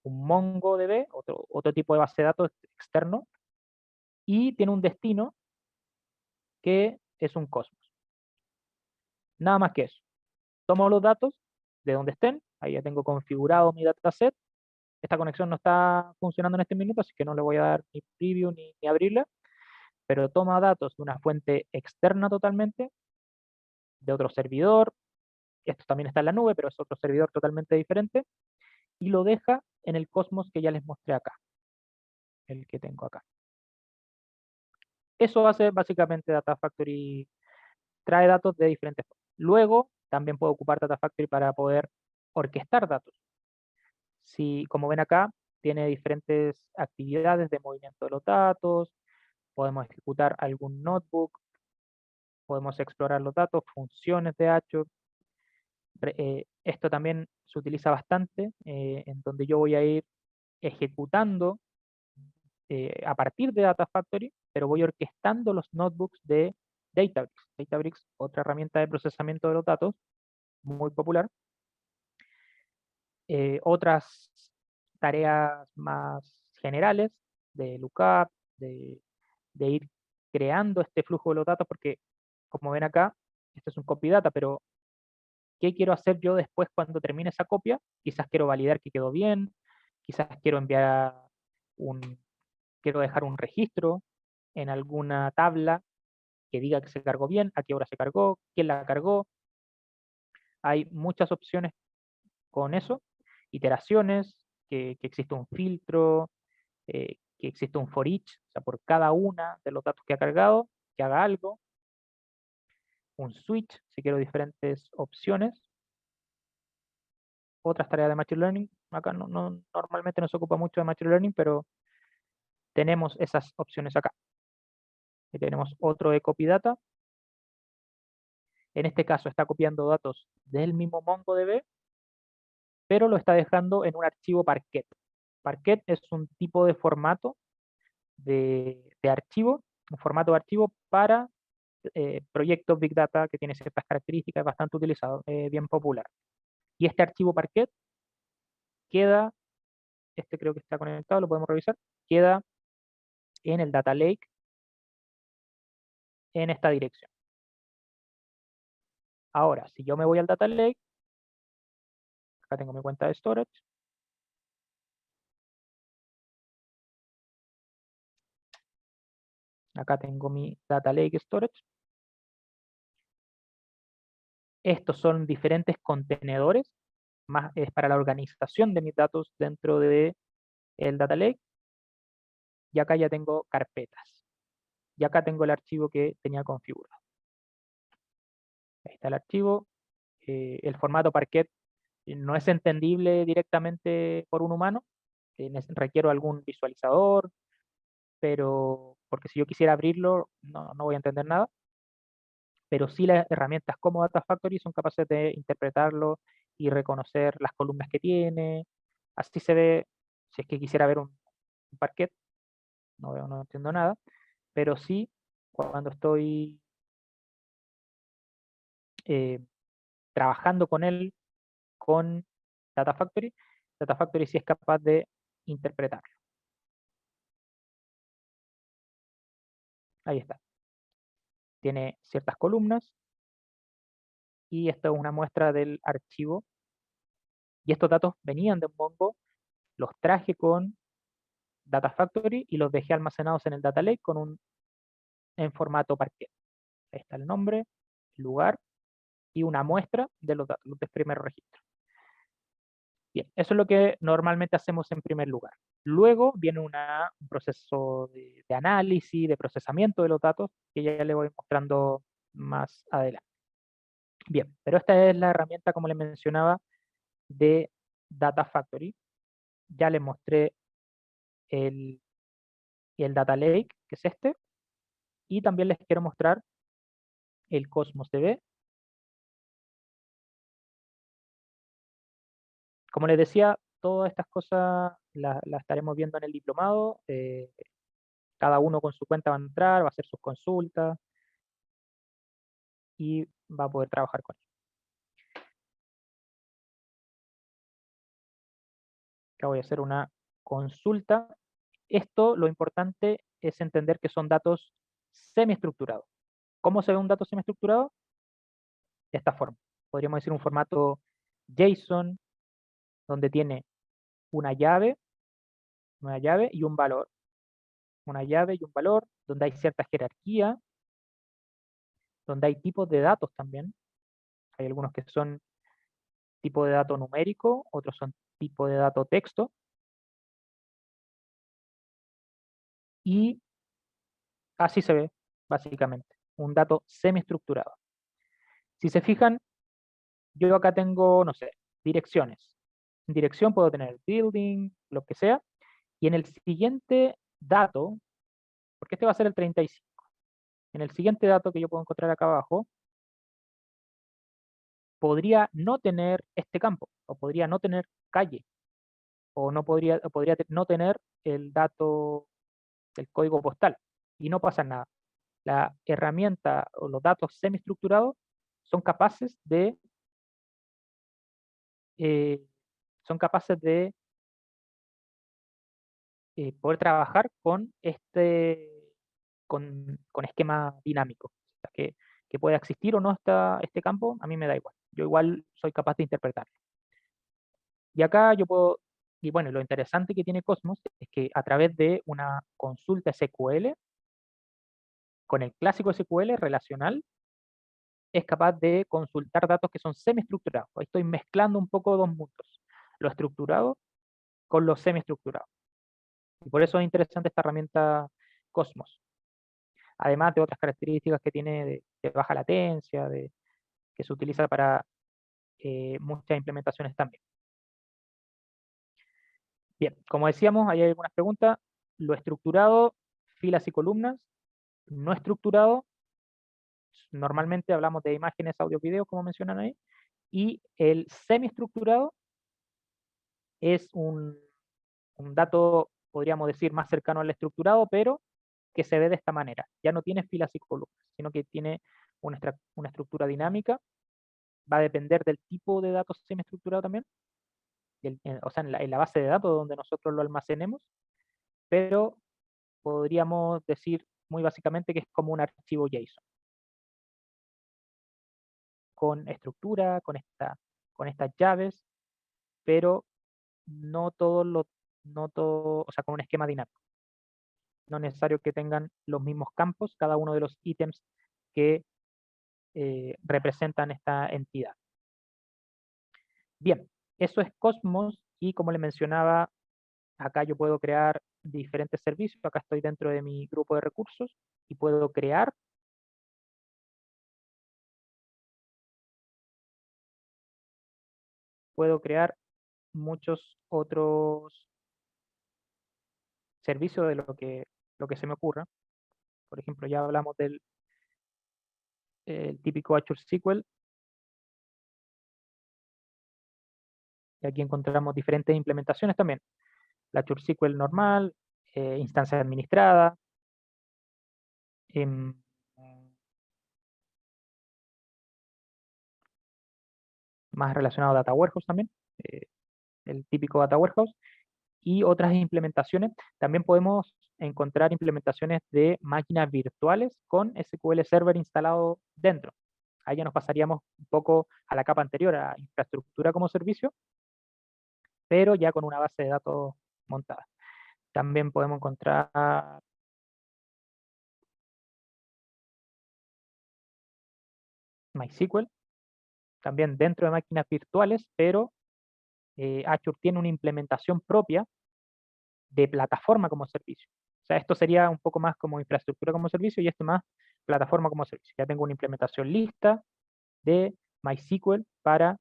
un MongoDB, otro tipo de base de datos externo, y tiene un destino que es un Cosmos. Nada más que eso. Tomo los datos de donde estén, ahí ya tengo configurado mi dataset. Esta conexión no está funcionando en este minuto, así que no le voy a dar ni preview ni abrirla, pero toma datos de una fuente externa totalmente, de otro servidor, esto también está en la nube, pero es otro servidor totalmente diferente, y lo deja en el Cosmos que ya les mostré acá, el que tengo acá. Eso hace básicamente Data Factory, trae datos de diferentes formas. Luego, también puedo ocupar Data Factory para poder orquestar datos. Si, como ven acá, tiene diferentes actividades de movimiento de los datos, podemos ejecutar algún notebook, podemos explorar los datos, funciones de Azure. Esto también se utiliza bastante, en donde yo voy a ir ejecutando a partir de Data Factory, pero voy orquestando los notebooks de Databricks. Databricks, otra herramienta de procesamiento de los datos, muy popular. Otras tareas más generales de lookup, de ir creando este flujo de los datos, porque como ven acá, esto es un copy data, pero ¿qué quiero hacer yo después cuando termine esa copia? Quizás quiero validar que quedó bien, quizás quiero enviar quiero dejar un registro en alguna tabla que diga que se cargó bien, a qué hora se cargó, quién la cargó. Hay muchas opciones con eso, iteraciones, que existe un filtro, que existe un for each, o sea, por cada una de los datos que ha cargado, que haga algo, un switch, si quiero diferentes opciones, otras tareas de Machine Learning, acá normalmente no se ocupa mucho de Machine Learning, pero tenemos esas opciones acá. Y tenemos otro de Copy Data, en este caso está copiando datos del mismo MongoDB, pero lo está dejando en un archivo Parquet. Parquet es un tipo de formato de archivo, un formato de archivo para proyectos Big Data que tiene ciertas características, bastante utilizado, bien popular. Y este archivo Parquet queda, este creo que está conectado, lo podemos revisar, queda en el Data Lake en esta dirección. Ahora, si yo me voy al Data Lake, acá tengo mi cuenta de storage, acá tengo mi Data Lake Storage. Estos son diferentes contenedores, más es para la organización de mis datos dentro de el Data Lake. Y acá ya tengo carpetas. Y acá tengo el archivo que tenía configurado. Ahí está el archivo. El formato Parquet no es entendible directamente por un humano. Requiero algún visualizador, pero porque si yo quisiera abrirlo, no voy a entender nada. Pero sí las herramientas como Data Factory son capaces de interpretarlo y reconocer las columnas que tiene. Así se ve, si es que quisiera ver un Parquet, no entiendo nada, pero sí cuando estoy eh, trabajando con él, con Data Factory. Data Factory sí es capaz de interpretarlo. Ahí está. Tiene ciertas columnas y esta es una muestra del archivo. Y estos datos venían de Mongo, los traje con Data Factory y los dejé almacenados en el Data Lake en formato Parquet. Ahí está el nombre, el lugar y una muestra de los datos, los primeros registros. Bien, eso es lo que normalmente hacemos en primer lugar. Luego viene un proceso de análisis, de procesamiento de los datos, que ya le voy mostrando más adelante. Bien, pero esta es la herramienta, como les mencionaba, de Data Factory. Ya les mostré el Data Lake, que es este, y también les quiero mostrar el Cosmos DB. Como les decía, todas estas cosas las estaremos viendo en el diplomado. Cada uno con su cuenta va a entrar, va a hacer sus consultas y va a poder trabajar con ello. Acá voy a hacer una consulta. Esto, lo importante es entender que son datos semiestructurados. ¿Cómo se ve un dato semiestructurado? De esta forma. Podríamos decir un formato JSON, donde tiene una llave y un valor. Una llave y un valor, donde hay cierta jerarquía, donde hay tipos de datos también. Hay algunos que son tipo de dato numérico, otros son tipo de dato texto. Y así se ve, básicamente, un dato semiestructurado. Si se fijan, yo acá tengo, no sé, direcciones. En dirección puedo tener building, lo que sea, y en el siguiente dato, porque este va a ser el 35, en el siguiente dato que yo puedo encontrar acá abajo, podría no tener este campo, o podría no tener calle, o podría no tener el dato, el código postal, y no pasa nada. La herramienta o los datos semiestructurados son capaces de eh, poder trabajar con con esquema dinámico. O sea, que pueda existir o no este campo, a mí me da igual. Yo igual soy capaz de interpretarlo. Y acá yo puedo, y bueno, lo interesante que tiene Cosmos es que a través de una consulta SQL, con el clásico SQL relacional, es capaz de consultar datos que son semiestructurados. Ahí estoy mezclando un poco dos mundos, lo estructurado con lo semiestructurado. Y por eso es interesante esta herramienta Cosmos. Además de otras características que tiene de baja latencia, que se utiliza para muchas implementaciones también. Bien, como decíamos, ahí hay algunas preguntas. Lo estructurado, filas y columnas. No estructurado, normalmente hablamos de imágenes, audio, video, como mencionan ahí. Y el semiestructurado es un dato, podríamos decir, más cercano al estructurado, pero que se ve de esta manera. Ya no tiene filas y columnas, sino que tiene una estructura dinámica. Va a depender del tipo de datos semiestructurado también, o sea, en la base de datos donde nosotros lo almacenemos, pero podríamos decir muy básicamente que es como un archivo JSON, con estructura, con estas llaves, pero no todo no todo, o sea, con un esquema dinámico. No es necesario que tengan los mismos campos, cada uno de los ítems que representan esta entidad. Bien, eso es Cosmos y como le mencionaba, acá yo puedo crear diferentes servicios. Acá estoy dentro de mi grupo de recursos y puedo crear muchos otros servicios de lo que se me ocurra. Por ejemplo, ya hablamos del el típico Azure SQL. Y aquí encontramos diferentes implementaciones también. La Azure SQL normal, instancia administrada, em, más relacionado a Data Warehouse también, el típico Data Warehouse, y otras implementaciones. También podemos encontrar implementaciones de máquinas virtuales con SQL Server instalado dentro. Ahí ya nos pasaríamos un poco a la capa anterior, a infraestructura como servicio, pero ya con una base de datos montada. También podemos encontrar MySQL, también dentro de máquinas virtuales, pero Azure tiene una implementación propia de plataforma como servicio. O sea, esto sería un poco más como infraestructura como servicio y esto más plataforma como servicio. Ya tengo una implementación lista de MySQL para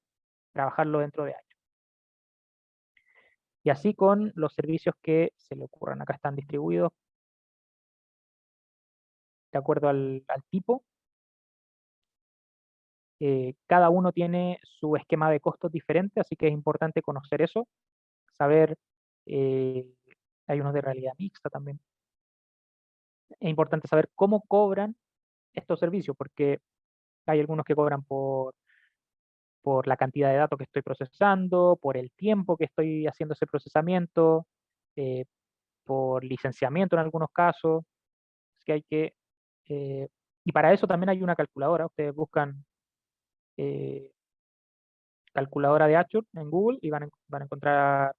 trabajarlo dentro de Azure. Y así con los servicios que se le ocurran. Acá están distribuidos de acuerdo al tipo. Cada uno tiene su esquema de costos diferente, así que es importante conocer eso, saber, eh, hay unos de realidad mixta también. Es importante saber cómo cobran estos servicios, porque hay algunos que cobran por la cantidad de datos que estoy procesando, por el tiempo que estoy haciendo ese procesamiento, eh, por licenciamiento en algunos casos. Es que hay que... eh, y para eso también hay una calculadora. Ustedes buscan eh, calculadora de Azure en Google y van a encontrar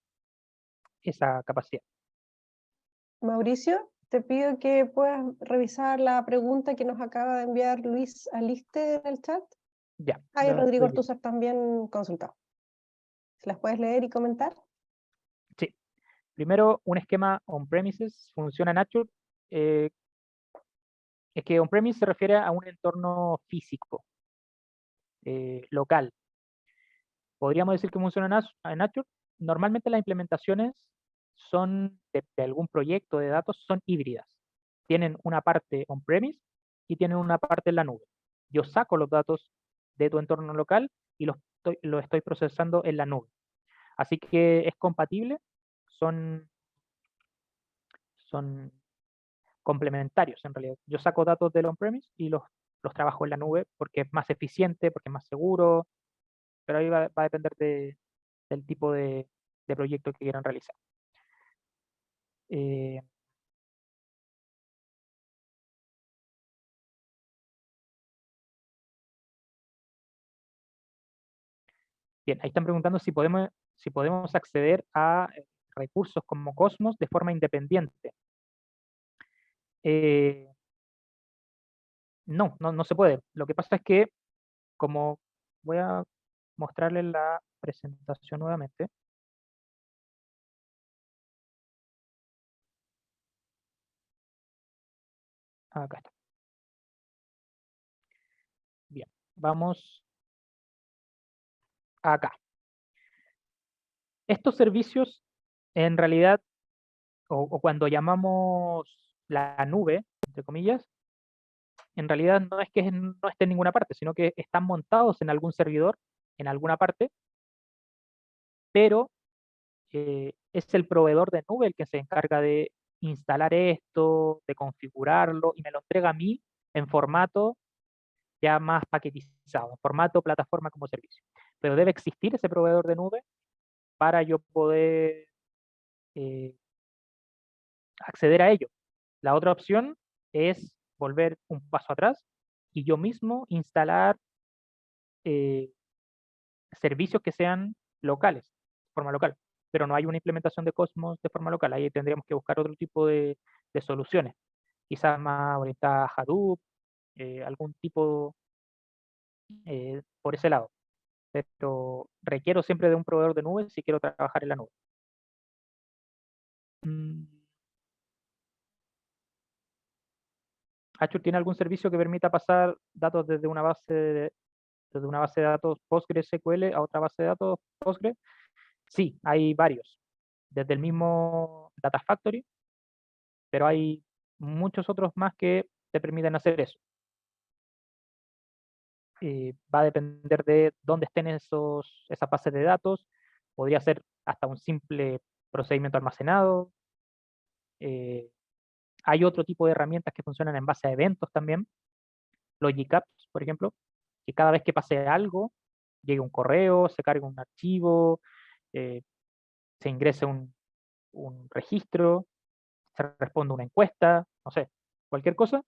esa capacidad. Mauricio, te pido que puedas revisar la pregunta que nos acaba de enviar Luis Aliste en el chat. Ya, Y lo Rodrigo estoy viendo. Ortúzar también consultado. ¿Se las puedes leer y comentar? Sí. Primero, un esquema on-premises funciona en Azure. eh, es que on-premise se refiere a un entorno físico, local. Podríamos decir que funciona en Azure. Normalmente las implementaciones son de algún proyecto de datos, son híbridas. Tienen una parte on-premise y tienen una parte en la nube. Yo saco los datos de tu entorno local y los estoy procesando en la nube. Así que es compatible, son, son complementarios en realidad. Yo saco datos del on-premise y los trabajo en la nube porque es más eficiente, porque es más seguro, pero ahí va a depender del tipo de proyecto que quieran realizar. Eh, bien, ahí están preguntando si podemos acceder a recursos como Cosmos de forma independiente. Eh, no se puede. Lo que pasa es que, como voy a mostrarles la presentación nuevamente. Acá está. Bien, vamos acá. Estos servicios, en realidad, o cuando llamamos la nube, entre comillas, en realidad no es que no esté en ninguna parte, sino que están montados en algún servidor, en alguna parte, pero es el proveedor de nube el que se encarga de instalar esto, de configurarlo y me lo entrega a mí en formato ya más paquetizado, en formato plataforma como servicio. Pero debe existir ese proveedor de nube para yo poder eh, acceder a ello. La otra opción es volver un paso atrás y yo mismo instalar eh, servicios que sean locales, de forma local. Pero no hay una implementación de Cosmos de forma local. Ahí tendríamos que buscar otro tipo de soluciones, quizás más orientadas a Hadoop, algún tipo por ese lado. Pero requiero siempre de un proveedor de nube si quiero trabajar en la nube. Mm, ¿Azure tiene algún servicio que permita pasar datos desde una base de datos PostgreSQL a otra base de datos Postgre? Sí, hay varios. Desde el mismo Data Factory, pero hay muchos otros más que te permiten hacer eso. Va a depender de dónde estén esas bases de datos. Podría ser hasta un simple procedimiento almacenado. Eh, Hay otro tipo de herramientas que funcionan en base a eventos también. Logic Apps, por ejemplo, que cada vez que pase algo, llegue un correo, se cargue un archivo, se ingrese un registro, se responde una encuesta, no sé, cualquier cosa,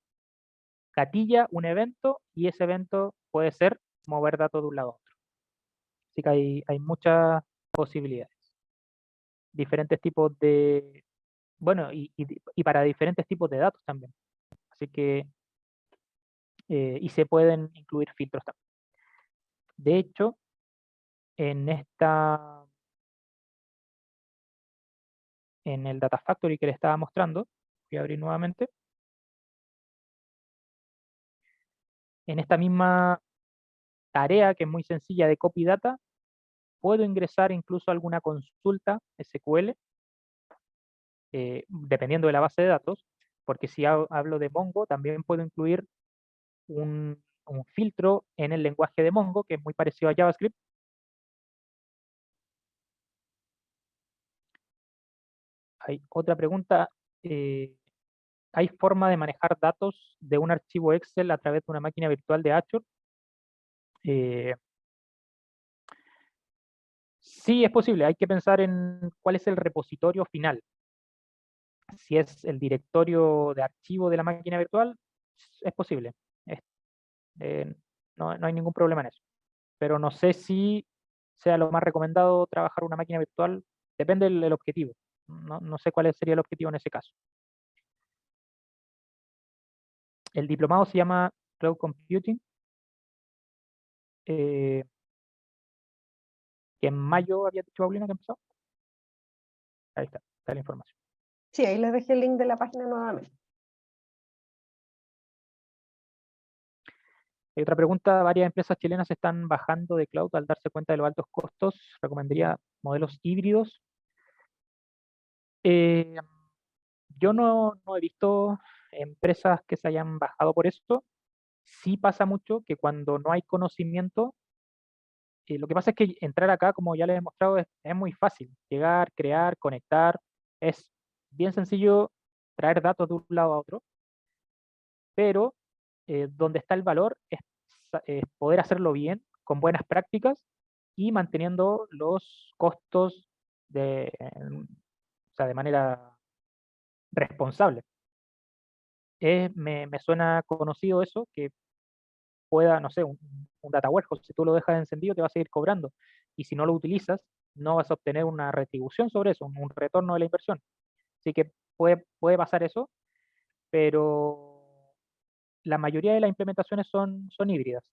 gatilla un evento y ese evento puede ser mover datos de un lado a otro. Así que hay muchas posibilidades. Diferentes tipos de, bueno, y para diferentes tipos de datos también. Así que, y se pueden incluir filtros también. De hecho, en en el Data Factory que le estaba mostrando, voy a abrir nuevamente, en esta misma tarea que es muy sencilla de copy data, puedo ingresar incluso alguna consulta SQL, dependiendo de la base de datos, porque si hablo de Mongo, también puedo incluir un filtro en el lenguaje de Mongo, que es muy parecido a JavaScript. Hay otra pregunta. ¿Hay forma de manejar datos de un archivo Excel a través de una máquina virtual de Azure? Eh, sí, es posible. Hay que pensar en cuál es el repositorio final. Si es el directorio de archivo de la máquina virtual, es posible. Es- no hay ningún problema en eso. Pero no sé si sea lo más recomendado trabajar una máquina virtual. Depende del objetivo. No sé cuál sería el objetivo en ese caso. El diplomado se llama Cloud Computing, que en mayo había dicho Paulina que empezó. Ahí está la información. Sí, ahí les dejé el link de la página nuevamente. Hay otra pregunta, varias empresas chilenas están bajando de cloud al darse cuenta de los altos costos. ¿Recomendaría modelos híbridos? Eh, yo no he visto empresas que se hayan bajado por esto. Sí pasa mucho que cuando no hay conocimiento, lo que pasa es que entrar acá, como ya les he mostrado, es muy fácil. Llegar, crear, conectar. Es bien sencillo traer datos de un lado a otro, pero donde está el valor es poder hacerlo bien, con buenas prácticas y manteniendo los costos o sea, de manera responsable. Me suena conocido eso, que pueda, no sé, un data warehouse, si tú lo dejas encendido, te va a seguir cobrando. Y si no lo utilizas, no vas a obtener una retribución sobre eso, un retorno de la inversión. Así que puede pasar eso, pero la mayoría de las implementaciones son híbridas,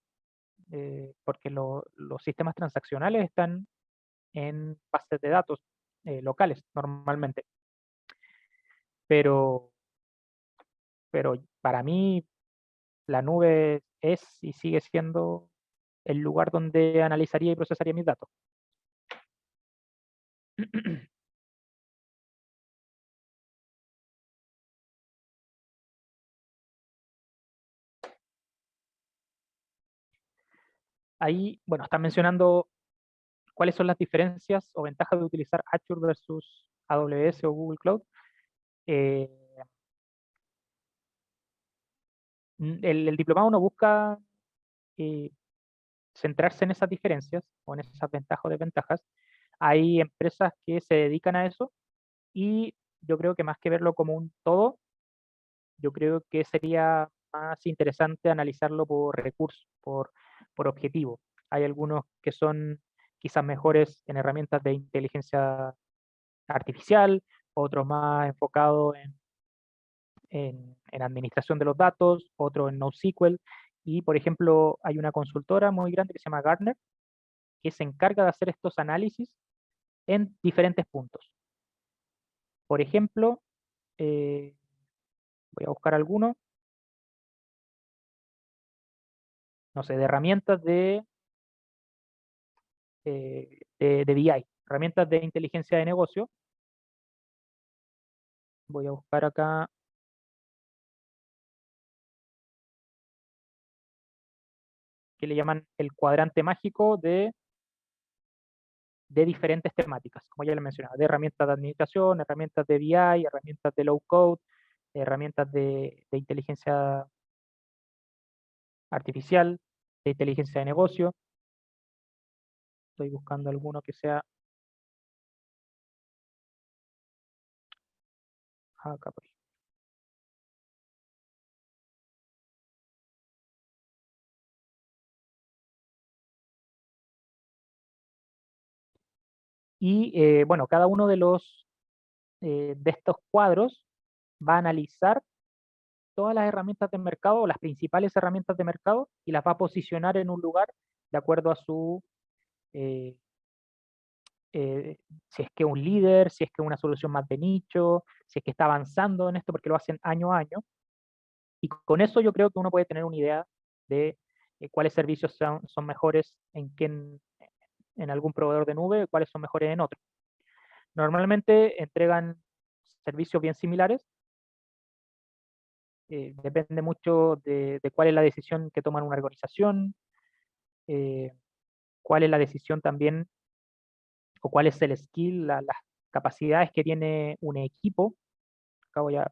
porque los sistemas transaccionales están en bases de datos locales normalmente. Pero, pero para mí la nube es y sigue siendo el lugar donde analizaría y procesaría mis datos. Ahí, bueno, están mencionando cuáles son las diferencias o ventajas de utilizar Azure versus AWS o Google Cloud. Eh, el diplomado no busca eh, centrarse en esas diferencias o en esas ventajas o desventajas. Hay empresas que se dedican a eso y yo creo que más que verlo como un todo, yo creo que sería más interesante analizarlo por recursos, por objetivo. Hay algunos que son quizás mejores en herramientas de inteligencia artificial, otros más enfocados en administración de los datos, otros en NoSQL. Y, por ejemplo, hay una consultora muy grande que se llama Gartner, que se encarga de hacer estos análisis en diferentes puntos. Por ejemplo, eh, voy a buscar alguno, no sé, de herramientas de BI, herramientas de inteligencia de negocio. Voy a buscar acá que le llaman el cuadrante mágico de diferentes temáticas, como ya le mencionaba, de herramientas de administración, herramientas de BI, herramientas de low code, herramientas de inteligencia artificial, de inteligencia de negocio. Estoy buscando alguno que sea acá, por ejemplo. Y bueno, cada uno de estos cuadros va a analizar todas las herramientas de mercado, o las principales herramientas de mercado, y las va a posicionar en un lugar de acuerdo a su, eh, si es que un líder, si es que una solución más de nicho, si es que está avanzando en esto, porque lo hacen año a año. Y con eso yo creo que uno puede tener una idea de cuáles servicios son mejores en algún proveedor de nube, cuáles son mejores en otro. Normalmente entregan servicios bien similares. Depende mucho de cuál es la decisión que toman una organización, eh, cuál es la decisión también, o cuál es el skill, las capacidades que tiene un equipo. Acá voy a,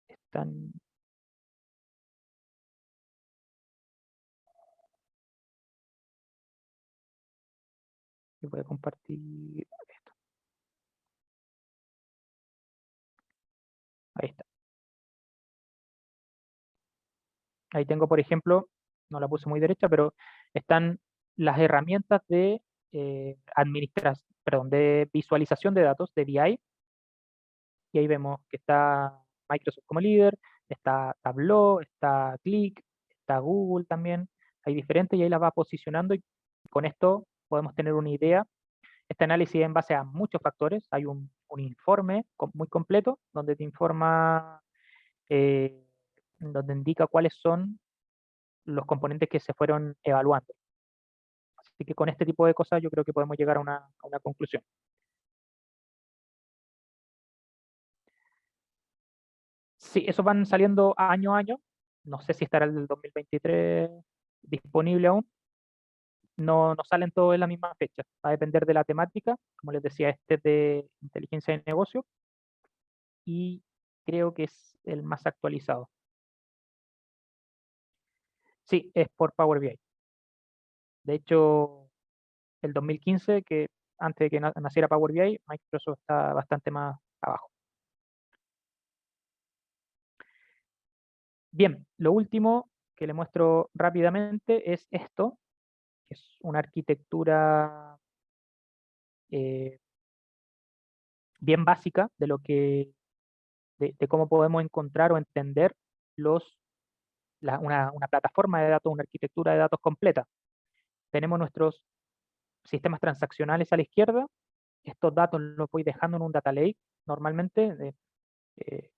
están, voy a compartir esto. Ahí está. Ahí tengo, por ejemplo, no la puse muy derecha, pero están las herramientas de perdón, de visualización de datos, de BI, y ahí vemos que está Microsoft como líder, está Tableau, está Click, está Google también, hay diferentes y ahí las va posicionando y con esto podemos tener una idea. Este análisis en base a muchos factores, hay un informe muy completo donde te informa, eh, donde indica cuáles son los componentes que se fueron evaluando. Así que con este tipo de cosas yo creo que podemos llegar a una conclusión. Sí, esos van saliendo año a año. No sé si estará el del 2023 disponible aún. No salen todos en la misma fecha. Va a depender de la temática. Como les decía, este es de inteligencia de negocio y creo que es el más actualizado. Sí, es por Power BI. De hecho, el 2015, que antes de que naciera Power BI, Microsoft está bastante más abajo. Bien, lo último que le muestro rápidamente es esto, que es una arquitectura eh, bien básica de cómo podemos encontrar o entender una plataforma de datos, una arquitectura de datos completa. Tenemos nuestros sistemas transaccionales a la izquierda. Estos datos los voy dejando en un data lake, normalmente eh,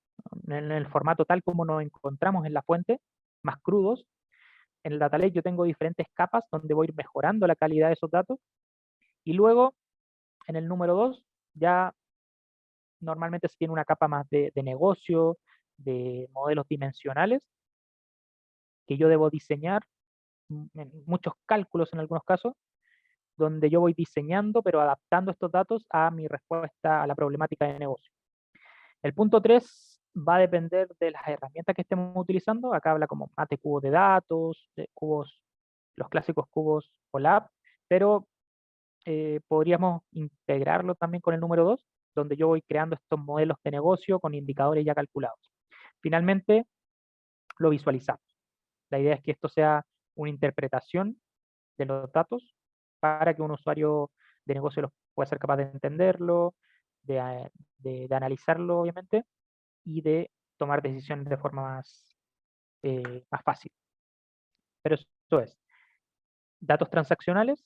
en el formato tal como nos encontramos en la fuente, más crudos. En el data lake yo tengo diferentes capas donde voy a ir mejorando la calidad de esos datos. Y luego, en el número 2 ya normalmente se tiene una capa más de negocio, de modelos dimensionales, que yo debo diseñar, muchos cálculos en algunos casos, donde yo voy diseñando, pero adaptando estos datos a mi respuesta a la problemática de negocio. El punto 3 va a depender de las herramientas que estemos utilizando. Acá habla como más de cubos de datos, de cubos, los clásicos cubos OLAP, pero podríamos integrarlo también con el número 2, donde yo voy creando estos modelos de negocio con indicadores ya calculados. Finalmente, lo visualizamos. La idea es que esto sea una interpretación de los datos para que un usuario de negocio los pueda ser capaz de entenderlo, de analizarlo, obviamente, y de tomar decisiones de forma más fácil. Pero eso es, datos transaccionales,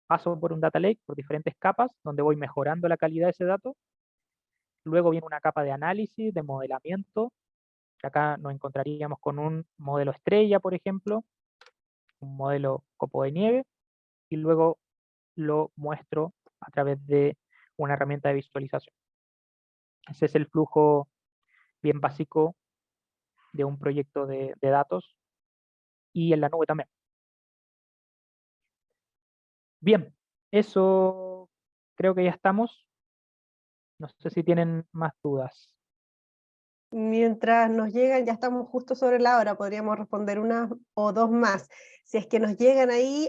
paso por un data lake, por diferentes capas, donde voy mejorando la calidad de ese dato. Luego viene una capa de análisis, de modelamiento, que acá nos encontraríamos con un modelo estrella, por ejemplo, un modelo copo de nieve, y luego lo muestro a través de una herramienta de visualización. Ese es el flujo bien básico de un proyecto de datos y en la nube también. Bien, eso creo que ya estamos. No sé si tienen más dudas. mientras nos llegan, ya estamos justo sobre la hora, podríamos responder una o dos más. Si es que nos llegan ahí,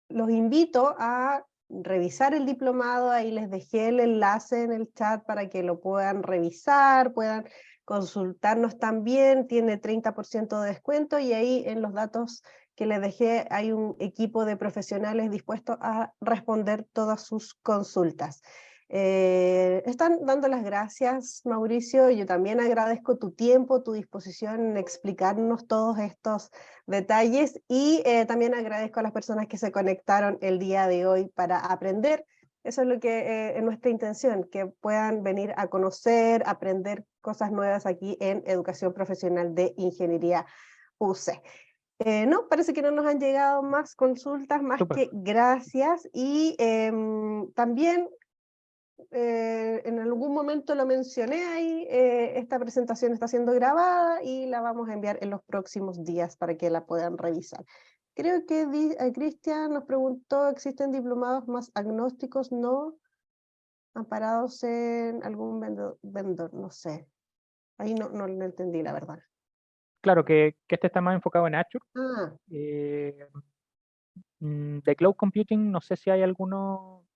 los invito a revisar el diplomado, ahí les dejé el enlace en el chat para que lo puedan revisar, puedan consultarnos también, tiene 30% de descuento y ahí en los datos que les dejé hay un equipo de profesionales dispuestos a responder todas sus consultas. Están dando las gracias, Mauricio. Yo también agradezco tu tiempo, tu disposición en explicarnos todos estos detalles y también agradezco a las personas que se conectaron el día de hoy para aprender. Eso es lo que es nuestra intención, que puedan venir a conocer, aprender cosas nuevas aquí en Educación Profesional de Ingeniería UC. No, parece que no nos han llegado más consultas, más Súper. que gracias. Y también en algún momento lo mencioné ahí, esta presentación está siendo grabada y la vamos a enviar en los próximos días para que la puedan revisar. Creo que Cristian nos preguntó, ¿existen diplomados más agnósticos no amparados en algún vendor? No sé, ahí no entendí la verdad. Claro que este está más enfocado en Azure. Ah, De Cloud Computing, no sé si hay alguno,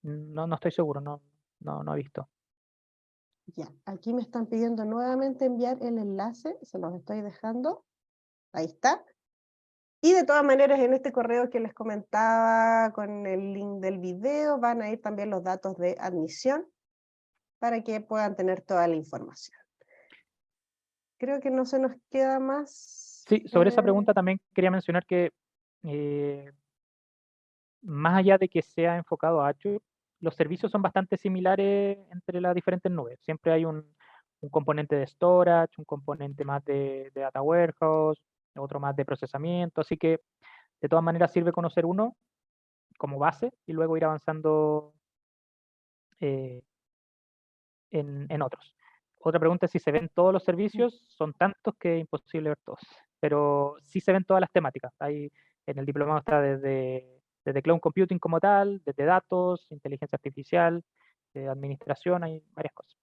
no estoy seguro, no he visto. ya, aquí me están pidiendo nuevamente enviar el enlace, se los estoy dejando, ahí está. Y de todas maneras, en este correo que les comentaba con el link del video, van a ir también los datos de admisión para que puedan tener toda la información. Creo que no se nos queda más. Sí, sobre esa pregunta también quería mencionar que más allá de que sea enfocado a Azure, los servicios son bastante similares entre las diferentes nubes. Siempre hay un componente de storage, un componente más de data warehouse, otro más de procesamiento, así que de todas maneras sirve conocer uno como base y luego ir avanzando eh, en otros. Otra pregunta es si se ven todos los servicios, son tantos que es imposible ver todos, pero sí se ven todas las temáticas. Ahí en el diplomado está desde cloud computing como tal, desde datos, inteligencia artificial, administración, hay varias cosas.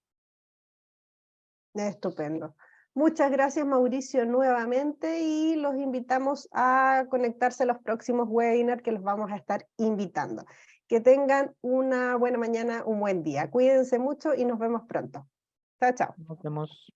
Estupendo. Muchas gracias, Mauricio, nuevamente, y los invitamos a conectarse a los próximos webinars que los vamos a estar invitando. Que tengan una buena mañana, un buen día. Cuídense mucho y nos vemos pronto. Chao, chao. Nos vemos.